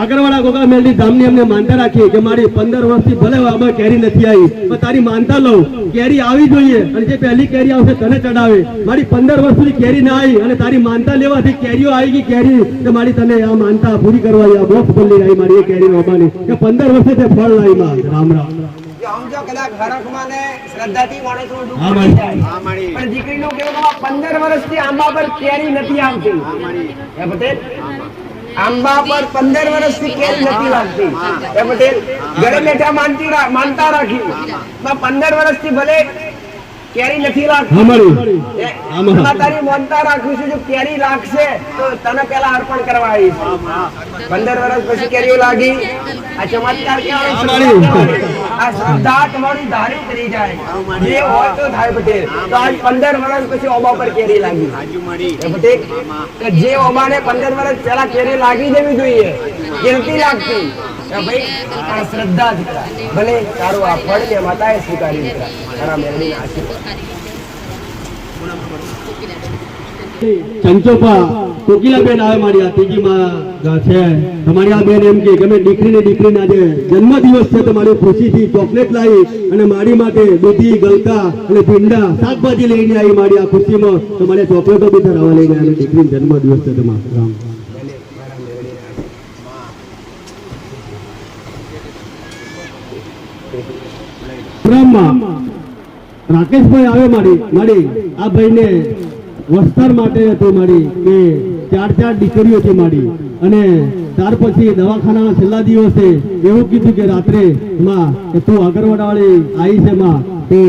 આગળવાળા ગોગા મેલની ધામની અમને માનતા રાખી કે મારી 15 વર્ષથી ભલે આમાં કેરી નથી આવી પણ તારી માનતા લઉં, કેરી આવી જોઈએ અને જે પહેલી કેરી આવશે તને ચડાવે. મારી 15 વર્ષ સુધી કેરી ના આવી અને તારી માનતા લેવાથી કેરીઓ આવી ગઈ કેરી, તો મારી તને આ માનતા પૂરી કરવા આ બોક્સ ખોલી આવી મારી એ કેરી રોબાની કે 15 વર્ષે તે ફળ લાવી માં. રામ રામ. જો આમ જો કદાચ હરખમાં ને શ્રદ્ધાથી માણસનું દુઃખ હા, મટી જાય. હા, મળી. પણ દીકરીનું કેવું કે 15 વર્ષથી આંબા પર કેરી નથી આવતી. હે પટેલ, આંબા પર 15 વર્ષથી કેરી નથી લાગતી. હે પટેલ, ઘરે બેઠા માનતા રાખી 15 વર્ષથી ભલે કેરી નથી લાગતી. હા મળી. એમાં તારી માનતા રાખું છું, જો કેરી લાગશે તો તને પેલા અર્પણ કરવા આવીશ. 15 વર્ષ પછી કેરીઓ લાગી. આ ચમત્કાર કહેવાય. આ શ્રદ્ધા તમારી ધારી કરી જાય. જે હોય તો થાય પટેલ. તો આજ 15 વર્ષ પછી ઓબા પર કેરી લાગી. આજુ મળી. હે પટેલ, કે જે ઓબાને 15 વર્ષ પહેલા કેરી લાગી દેવી જોઈએ એ નથી લાગતી. કે ભાઈ આ શ્રદ્ધા જ કરા. ભલે તારું આ ફળ ને માતાએ સ્વીકાર્યું કરા. તારા મેળવીના આશીર્વાદ. ચંચોપા કોકિલાબેન આવે મારી આ ત્રીજી માં છે. તમારી આ બેન એમ કે અમે દીકરીના આજે જન્મદિવસ છે તો મારી ખુશીથી ચોકલેટ લાવી અને મારી માટે દૂધી, ગલકા અને ભીંડા શાકભાજી લઈને આવી મારી આ ખુશીમાં. તો મને ચોકલેટો બી ધરાવવા લઈને આવી. દીકરીનો જન્મદિવસ છે તમારો. રામ. રાકેશભાઈ આવે મારી આ ભાઈને વસ્ત્ર માટે હતો મારી કે 4 દીકરીઓ છે મારી, અને ત્યાર પછી દવાખાનાના છેલ્લા દિવસે એવું કીધું કે રાત્રે માં કે તું અગરવાડાવાળી આવી છે માં, તો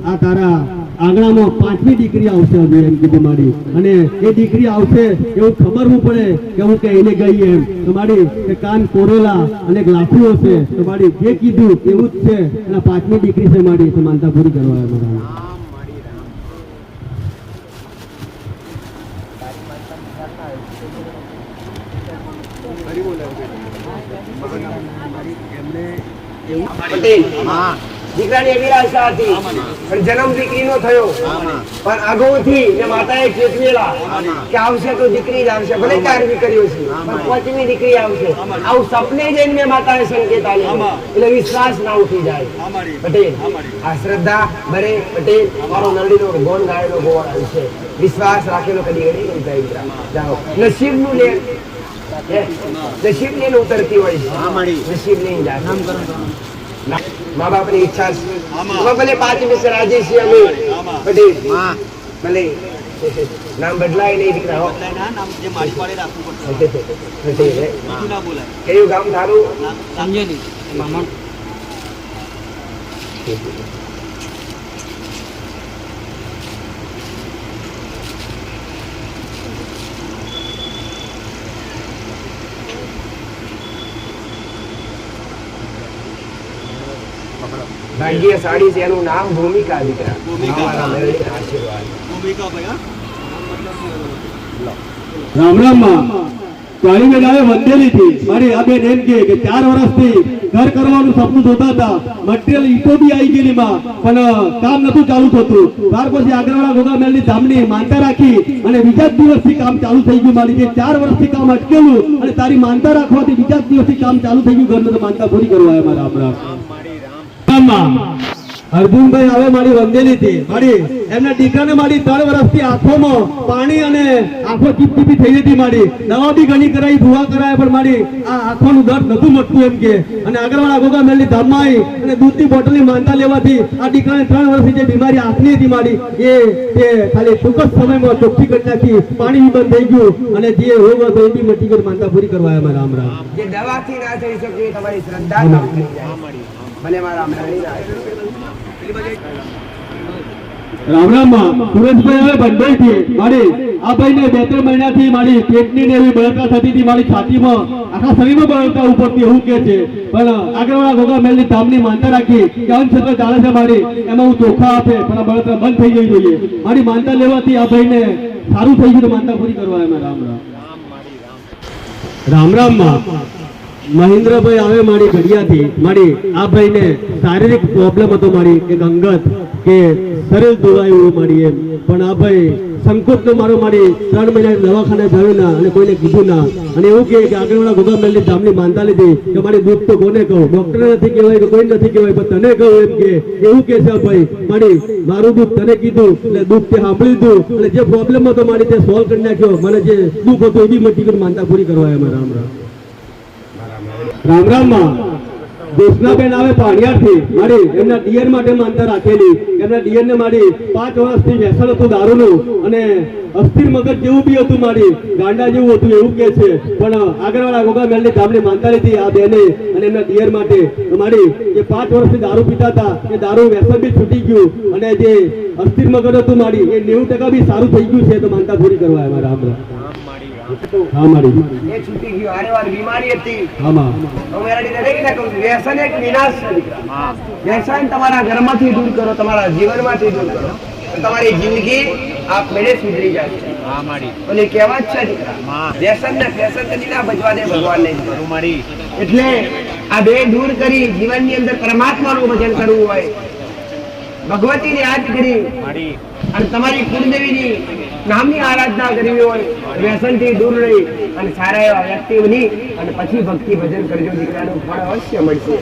આ તારા આંગણામાં 5મી દીકરી આવશે હવે એમ કીધું મારી. અને એ દીકરી આવશે એવું ખબર પડે કે હું કે એને ગઈ એમ તો મારી કે કાન કોરેલા અને ગ્લાસી હશે તો મારી જે કીધું એવું જ છે. અને 5મી દીકરી છે મારી, તો માનતા પૂરી કરવા મારા. પટેલ, હા. દીકરાની એવી આશા હતી પણ જન્મ દીકરીનો થયો. પણ અગાઉથી ને માતાએ ચેતવેલા કે આવશે તો દીકરી જ આવશે. ભલે 4 દીકરીઓ છે પણ 5મી દીકરી આવશે. આવું સપને જઈને મેં માતાએ સંકેત આપ્યો એટલે વિશ્વાસ ના ઉઠી જાય. પટેલ, આ શ્રદ્ધા ભરે પટેલ મારો નરડીનો ગોન ગાયેલો ગોળ છે. વિશ્વાસ રાખેલો કદી કદી નહીં જાય. જાઓ નસીબનું લે નસીબ ને ઉતરતી હોય છે. નસીબ નહીં જાય. મા બાપની ઈચ્છા છે. ભલે 5 વર્ષ રાજી છીએ અમે પટેલ. ભલે નામ બદલાય નહીં દીકરા હો. પટેલ, કયું ગામ તારું? ભાગ્ય સાડી છે એનું નામ ભૂમિકા દીકરા. અમારા મેળવીના આશીર્વાદ. રામ રામ માં. તારી બેન આવે વંદેલી થી મારી આ બેન એમ કે 4 વર્ષથી ઘર કરવાનું સપનું જોતા હતા. મટીરિયલ ઈટો બી આવી ગયેલી માં પણ કામ નતું ચાલુ થતું. ત્યાર પછી આગળવાળા ગોગા મેલની ધામની માનતા રાખી અને બીજા જ દિવસથી કામ ચાલુ થઈ ગયું મારી. જે 4 વર્ષથી કામ અટકેલું અને તારી માનતા રાખવાથી બીજા જ દિવસથી કામ ચાલુ થઈ ગયું. ઘરનું તો માનતા પૂરી કરવા આવ્યા મારા. આપણા અર્જુનભાઈ આવે મારી વંદેલી થી મારી એમના દીકરાને મારી 3 વર્ષથી આંખોમાં પાણી અને આંખો ચીપચીપી થઈ જતી મારી. દવા બી ઘણી કરાવી, દુઆ કરાય પણ મારી આ આંખોનું દર્દ નતું મટતું એમ કે. અને આગળવાળા ગોગા મેલની ધામમાં આવી અને દૂધની બોટલની માનતા લેવાથી આ દીકરાને 3 વર્ષથી જે બીમારી આંખની હતી મારી એ ખાલી ટૂંક જ સમયમાં ચોખ્ખી કરી નાખી. પાણી બી બંધ થઈ ગયું અને જે રોગ હતો એ બી મટી ગયો. માનતા પૂરી કરવા આવ્યા મારા. રામ રામ. જે દવાથી ના થઈ શકે તમારી શ્રદ્ધા કામ કરી જાય. ભલે મારા મેળવીના આશીર્વાદ. રામ રામ માં. સુરેશભાઈ હવે બંધાઈ થી મારી આ ભાઈને 2-3 મહિનાથી મારી પેટની ને એવી બળતરા થતી હતી મારી છાતીમાં, આખા શરીરમાં બળતરા ઉપરથી એવું કે છે. પણ આગળવાળા ગોગા મેલની ધામની માનતા રાખી કે અંશત્ર ચાલે છે મારી એમાં હું ચોખ્ખા આપે પણ આ બળતરા બંધ થઈ જવી જોઈએ. મારી માનતા લેવાથી આ ભાઈને સારું થઈ ગયું. માનતા પૂરી કરવા એમાં. રામ રામ. રામ રામ માં. મહેન્દ્રભાઈ આવે મારી ઘડિયાથી મારી આ ભાઈને શારીરિક પ્રોબ્લેમ હતો મારી કે અંગત કે શરીર દોરાયું મારી એમ. પણ આ ભાઈ સંકોચ નો મારો મારી 3 મહિના દવાખાને ગયો ના અને કોઈને કીધું ના અને એવું કે આગળવાળા ગોગા મેલની ધામની માનતા લીધી કે મારી દુઃખ તો કોને કહું, ડોક્ટર નથી કહેવાય કે કોઈ નથી કહેવાય, પણ તને કહું એમ કે એવું કે છે ભાઈ મારી મારું દુઃખ તને કીધું એટલે દુઃખ તે સાંભળી લીધું એટલે જે પ્રોબ્લેમ હતો મારી તે સોલ્વ કરી નાખ્યો, મને જે દુઃખ હતું એ બી મટી ગયું, માનતા પૂરી કરવા આવ્યા. રામ રામ રામ માં દેશનાબેન આવે પાણિયારથી મારી એમના ડિયર માટે માનતા રાખેલી. એમના ડિયર ને મારી 5 વર્ષથી વ્યસન હતું દારૂનું અને અસ્થિર મગજ જેવું બી હતું, મારી ગાંડા જેવું હતું એવું કે છે, પણ આગળવાળા ગોગા મેલની ધામની માનતા લીધી આ બેને અને એમના ડિયર માટે. મારી જે 5 વર્ષથી દારૂ પીતા હતા એ દારૂ વ્યસન બી છૂટી ગયું અને જે અસ્થિર મગજ હતું મારી એ 90% બી સારું થઈ ગયું છે, તો માનતા પૂરી કરવા આવ્યા. રામ રામ. હા મારી એ છૂટી ગયું. આને વાર બીમારી હતી. આમાં હું મેરાડીને રહી ના કહું, વ્યસન એક વિનાશ છે દીકરા. વ્યસન તમારા ઘરમાંથી દૂર કરો, તમારા જીવનમાંથી દૂર કરો, તો તમારી જિંદગી આપમેળે સુધરી જાય છે. અને કહેવત છે દીકરા, વ્યસન ને ફેશન કદી ના ભજવા દે ભગવાન ને. એટલે આ બે દૂર કરી જીવનની અંદર પરમાત્માનું ભજન કરવું હોય, ભગવતીને યાદ કરી અને તમારી કુળદેવીની નામની આરાધના કરવી હોય, વ્યસનથી દૂર રહી અને સારા એવા વ્યક્તિ બની અને પછી ભક્તિ ભજન કરજો, દીકરાનું ફળ અવશ્ય મળશે.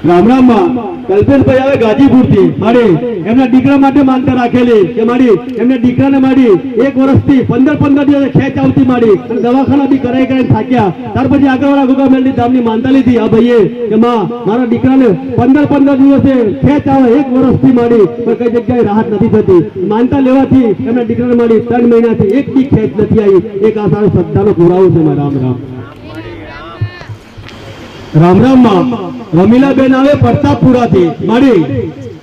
રામ રામ માં કલ્પેશભાઈ આવે ગાજીપુરથી મારી એમના દીકરા માટે માનતા રાખેલી કે મારી એમને દીકરાને મારી 1 વર્ષથી 15 દિવસે ખેંચ આવતી મારી અને દવાખાના બી કરાઈ થાક્યા. ત્યાર પછી આગળવાળા ગોગા મેલની ધામની માનતા લીધી આ ભાઈએ કે માં મારા દીકરાને 15 દિવસે ખેંચ આવે 1 વર્ષથી મારી પણ કઈ જગ્યાએ રાહત નથી થતી. માનતા લેવાથી એમના દીકરાને મારી 3 મહિનાથી એક બી ખેંચ નથી આવી. એક આ સારો શ્રદ્ધાનો પુરાવો છે. રામ રામ. રામ રામ માં રમીલાબેન આવે પ્રતાપપુરાથી મારી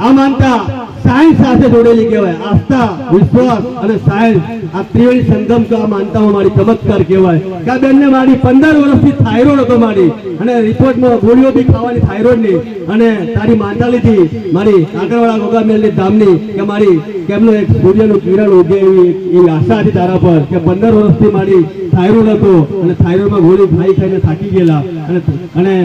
આ માનતા સાયન્સ સાથે જોડેલી કહેવાય. આસ્થા, વિશ્વાસ અને સાયન્સ આ ત્રિવેણી સંગમ તો આ માનતામાં મારી ચમત્કાર કહેવાય. કે આ બેનને મારી 15 વર્ષથી થાઇરોઇડ હતો મારી અને રિપોર્ટમાં ગોળીઓ બી ખાવાની થાઇરોઇડની અને તારી માનતા લીધી મારી આગળવાળા ગોગા મેલની ધામની કે મારી કેમનો એક સૂર્યનું કિરણ ઉગે એવી આશા હતી તારા પર કે 15 વર્ષથી મારી થાઇરોઇડ હતો અને થાઇરોઇડમાં ગોળી ખાઈને થાકી ગયેલા અને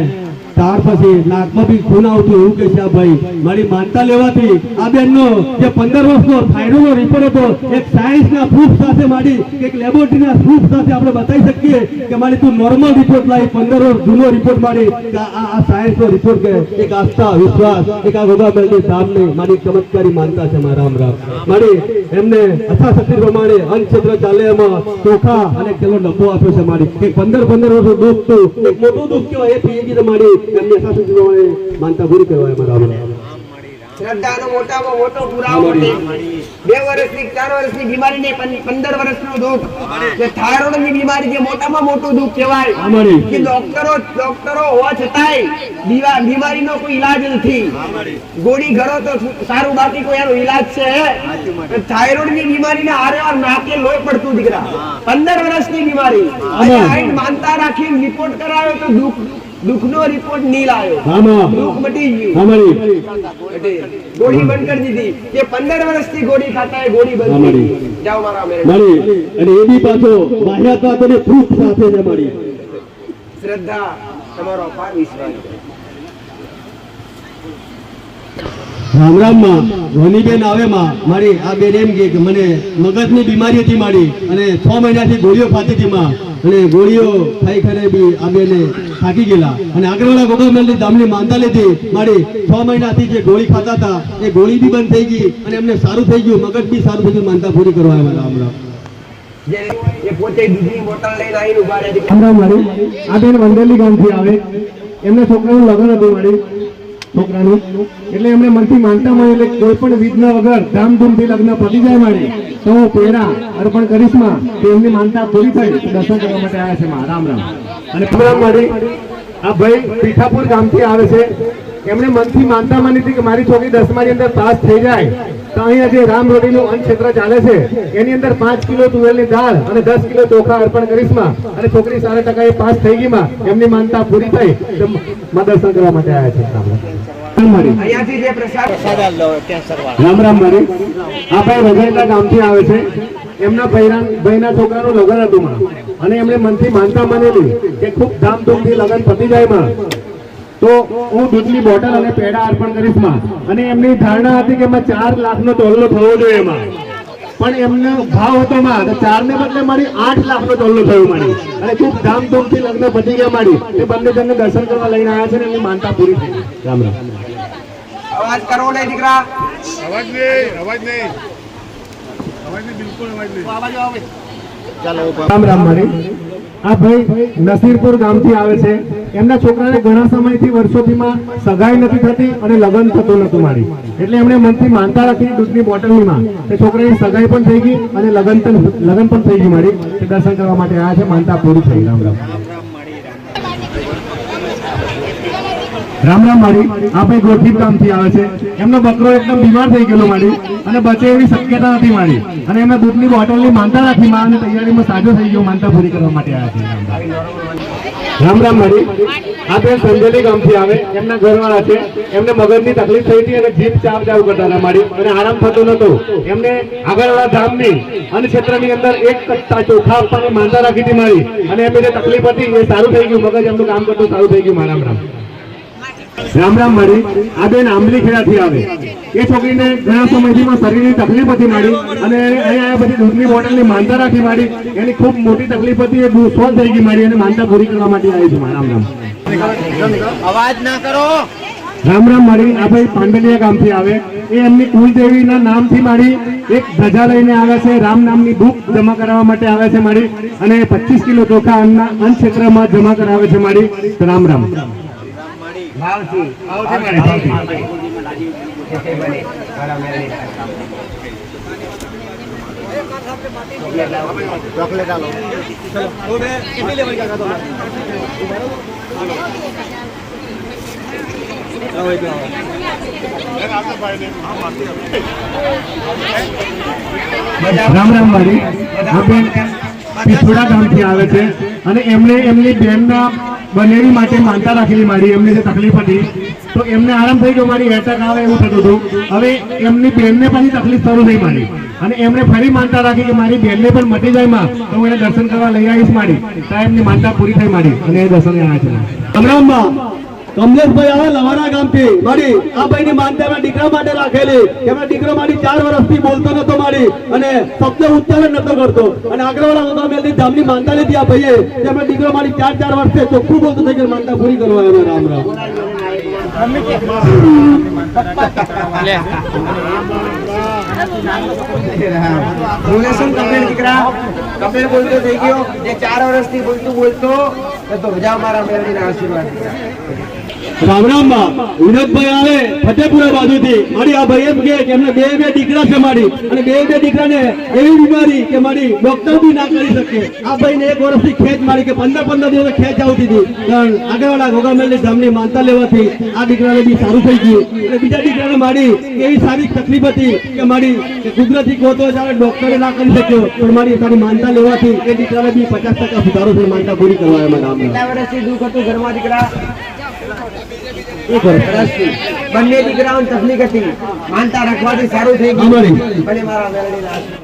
ત્યાર પછી નાકમાં બી ખૂન આવતું એવું કે છે આ ભાઈ મારી માનતા લેવાથી આ બેનનો જે 15 વર્ષનો થાઇરોઇડનો રિપોર્ટ હતો એક સાયન્સના પ્રૂફ સાથે મારી એક લેબોરેટરીના પ્રૂફ સાથે આપણે બતાવી શકીએ કે મારી તું નોર્મલ રિપોર્ટ લાવી 15 વર્ષ જૂનો રિપોર્ટ મારી આ સાયન્સનો રિપોર્ટ કે એક આસ્થા, વિશ્વાસ, એક આ ગોગા મેલની ધામની મારી ચમત્કારી માનતા છે. રામ રામ. મારી એમને યથાશક્તિ પ્રમાણે અંધક્ષેત્ર ચાલે એમાં ચોખા અને તેનો ડબ્બો આપ્યો છે મારી કે 15 વર્ષનું દુઃખ તું એક મોટું દુઃખ કહેવાય એ પીએજી મારી એમને યથાશક્તિ પ્રમાણે માનતા પૂરી કરવા એમાં. રામ રામ. શ્રદ્ધાનો મોટામાં મોટો પુરાવો છે. 2 વર્ષની 4 વર્ષની બીમારી ને 15 વર્ષનું દુઃખ, જે થાઇરોઇડની બીમારી જે મોટામાં મોટું દુઃખ કહેવાય કે ડોક્ટરો હોવા છતાંય બીમારીનો કોઈ ઈલાજ નથી. ગોળી ઘરો તો સારું, બાકી કોઈ એનો ઈલાજ છે? થાઇરોઇડની બીમારીને હારે નાકે લોહી પડતું દીકરા. 15 વર્ષની બીમારી આઈને માનતા રાખીને રિપોર્ટ કરાવ્યો તો દુઃખનો રિપોર્ટ નીલ આવ્યો, દુઃખ મટી ગયું. ગોળી બંધ કરી દીધી. જે 15 વર્ષથી ગોળી ખાતા એ ગોળી બંધ કરી દીધી. જાઓ મારા મારી અને એ બી પાછો બાહ્યાત વાતોને પ્રૂફ સાથે છે મારી. શ્રદ્ધા તમારો અપાર વિશ્વાસ. રામ રામ માં રોનીબેન આવે માં મારી આ બેન એમ કે મને મગજની બીમારી હતી મારી અને 6 મહિનાથી ગોળીઓ ખાતી હતી માં અને ગોળીઓ ખાઈ બી આ બેને થાકી ગયેલા અને આગળવાળા ગોગા મેલની ધામની માનતા લીધી મારી 6 મહિનાથી જે ગોળી ખાતા હતા એ ગોળી બી બંધ થઈ ગઈ અને એમને સારું થઈ ગયું, મગજ બી સારું થઈ ગયું. માનતા પૂરી કરવા આવ્યા. રામ રામ. એ પોતે દૂધની બોટલ લઈને આવીને ઉભા રહે. રામ રામ. મારી આ બેન વંદેલી ગામથી આવે. એમને છોકરાનું લગ્ન હતું મારી છોકરાનું એટલે એમને મનથી માનતા માં એટલે કોઈ પણ વિઘ્ન વગર ધામધૂમથી લગ્ન પતી જાય મારી તો હું પેડા અર્પણ કરીશ માં તો એમની માનતા પૂરી થઈ દર્શન કરવા માટે આવ્યા છે માં. રામ રામ. અને રામ મારી આ ભાઈ પીઠાપુર ગામથી આવે છે. એમણે મનથી માનતા માની હતી કે મારી છોકરી 10મા ની અંદર પાસ થઈ જાય તો અહીંયા જે રામ રોટીનું અંધક્ષેત્ર ચાલે છે એની અંદર 5 કિલો તુવેરની દાળ અને 10 કિલો ચોખા અર્પણ કરીશ માં અને છોકરી 100% પાસ થઈ ગઈ માં એમની માનતા પૂરી થઈ માં દર્શન કરવા માટે આવ્યા છે. અહીંયાથી જે પ્રસાદ રામ રામ. મારી આ ભાઈ રજાઈના ગામથી આવે છે. એમના ભાઈના છોકરાનું લગ્ન હતું માં અને એમણે મનથી માનતા માનેલી કે ખૂબ ધામધૂમથી લગ્ન પતી જાય માં તો હું દૂધની બોટલ અને પેડા અર્પણ કરીશ માં અને એમની ધારણા હતી કે 4 લાખનો તોલલો થવો જોઈએ માં પણ એમનો ભાવ હતો માં તો 4 ને બદલે મારી 8 લાખનો ચોલ્લો થયો મારી અને ખૂબ ધામધૂમથી લગ્ન પતી ગયા મારી એ બંને જણને દર્શન કરવા લઈને આવ્યા છે ને એમની માનતા પૂરી થઈ રામ રામ અવાજ કરો ને દીકરા રામ રામ મારી આ ભાઈ નસીરપુર ગામથી આવે છે એમના છોકરાને ઘણા સમયથી વર્ષોથીમાં સગાઈ નથી થતી અને લગ્ન થતું નતું મારી એટલે એમણે મનથી માનતા રાખી દૂધની બોટલની માં તે છોકરાની સગાઈ પણ થઈ ગઈ અને લગ્ન પણ થઈ ગઈ મારી તે દર્શન કરવા માટે આવ્યા છે માનતા પૂરી થઈ રામ રામ રામ રામ મારી આ ભાઈ ગોઠીપ ગામથી આવે છે એમનો બકરો એકદમ બીમાર થઈ ગયેલો મારી અને બચે એવી શક્યતા નથી મારી અને એમના દૂધની બોટલની માનતા રાખી માં અને તૈયારીમાં સાજો થઈ ગયો માનતા પૂરી કરવા માટે આવ્યા છે રામ રામ મારી આ બેન સંજેલી ગામથી આવે એમના ઘરવાળા છે એમને મગજની તકલીફ થઈ હતી અને જીભ ચાવ ચાવ કરતા હતા મારી અને આરામ થતો નતો એમને આગળવાળા ધામની અને ક્ષેત્રની અંદર એક કટ્ટા ચોખા આપવાની માનતા રાખી હતી મારી અને એમને જે તકલીફ હતી એ સારું થઈ ગયું મગજ એમનું કામ કરતું સારું થઈ ગયું રામ રામ રામ રામ મારી આ બેન આંબલી ખેડાથી આવે એ છોકરીને ઘણા સમયથી શરીરની તકલીફ હતી મારી અને અહીંયા બધી દૂધની બોટલની માનતા રાખી મારી એની ખૂબ મોટી તકલીફ હતી એ સોલ્વ થઈ ગઈ મારી અને માનતા પૂરી કરવા માટે આવી છું રામ રામ અવાજ ના કરો રામ રામ મારી આ ભાઈ પાંડલિયા ગામથી આવે એ એમની કુલદેવીના નામથી મારી એક ધજા લઈને આવ્યા છે રામ નામની બુક જમા કરાવવા માટે આવ્યા છે મારી અને 25 કિલો ચોખા અન્ન ક્ષેત્રમાં જમા કરાવે છે મારી રામ રામ ભાવથી મારી ભાવથી જૈસે બને મારા મેરડી ચોકલેટ આલો રામ રામ મારી આ બેન પીછોડા ગામથી આવે છે અને એમણે એમની બેનના બનેવી માટે માનતા રાખેલી મારી એમને જે તકલીફ હતી તો એમને આરામ થઈ ગયો મારી એટક આવે એવું થતું હતું હવે એમની બેનને પાછી તકલીફ શરૂ થઈ મારી અને એમણે ફરી માનતા રાખી કે મારી બેનને પણ મટી જાય માં તો હું એને દર્શન કરવા લઈ આવીશ મારી તો એમની માનતા પૂરી થઈ મારી અને એ દર્શને આવ્યા છે રામરામમાં કમલેશભાઈ આવે લવારા ગામથી મારી આ ભાઈની માનતા એમના દીકરા માટે રાખેલી એમના દીકરો મારી 4 વર્ષથી બોલતો નતો મારી અને શબ્દ ઉચ્ચારણ નતો કરતો અને આગળવાળા ગોગામેલની ધામની માનતા લીધી આ ભાઈએ એમના દીકરો મારી 4 વર્ષથી ચોખ્ખું બોલતો થઈ ગયો માનતા પૂરી કરવા આવ્યો રામ રામ બોલેશન કપિલ દીકરા કપિલ બોલતો થઈ ગયો જે 4 વર્ષથી બોલતો તો જાઓ મારા મેરડીના આશીર્વાદ રામરામમાં વિનોદભાઈ આવે ફતેપુરા બાજુથી મારી આ ભાઈ એમ કે એમને બે દીકરા છે મારી અને બે દીકરાને એવી બીમારી કે મારી ડોક્ટર બી ના કરી શકે આ ભાઈને 1 વર્ષથી ખેંચ મારી કે 15 દિવસે ખેંચ આવતી હતી પણ આગળવાળા ગોગામેલની ધામની માનતા લેવાથી આ દીકરાને બી સારું થઈ ગયું અને બીજા દીકરાને મારી એવી સારી તકલીફ હતી કે મારી કે કુદરતી ગોતો જ્યારે ડોક્ટરે ના કરી શક્યો પણ મારી સારી માનતા લેવાથી એ દીકરાને બી 50% સુધારો થઈ માનતા પૂરી કરવા એમાં રામ કેટલા વર્ષથી દુઃખ હતું ઘરમાં દીકરા 1 વર્ષ બંને દીકરાઓને તકલીફ હતી માનતા રાખવાથી સારું થઈ ગયું અને મારા મેરડીના આશીર્વાદ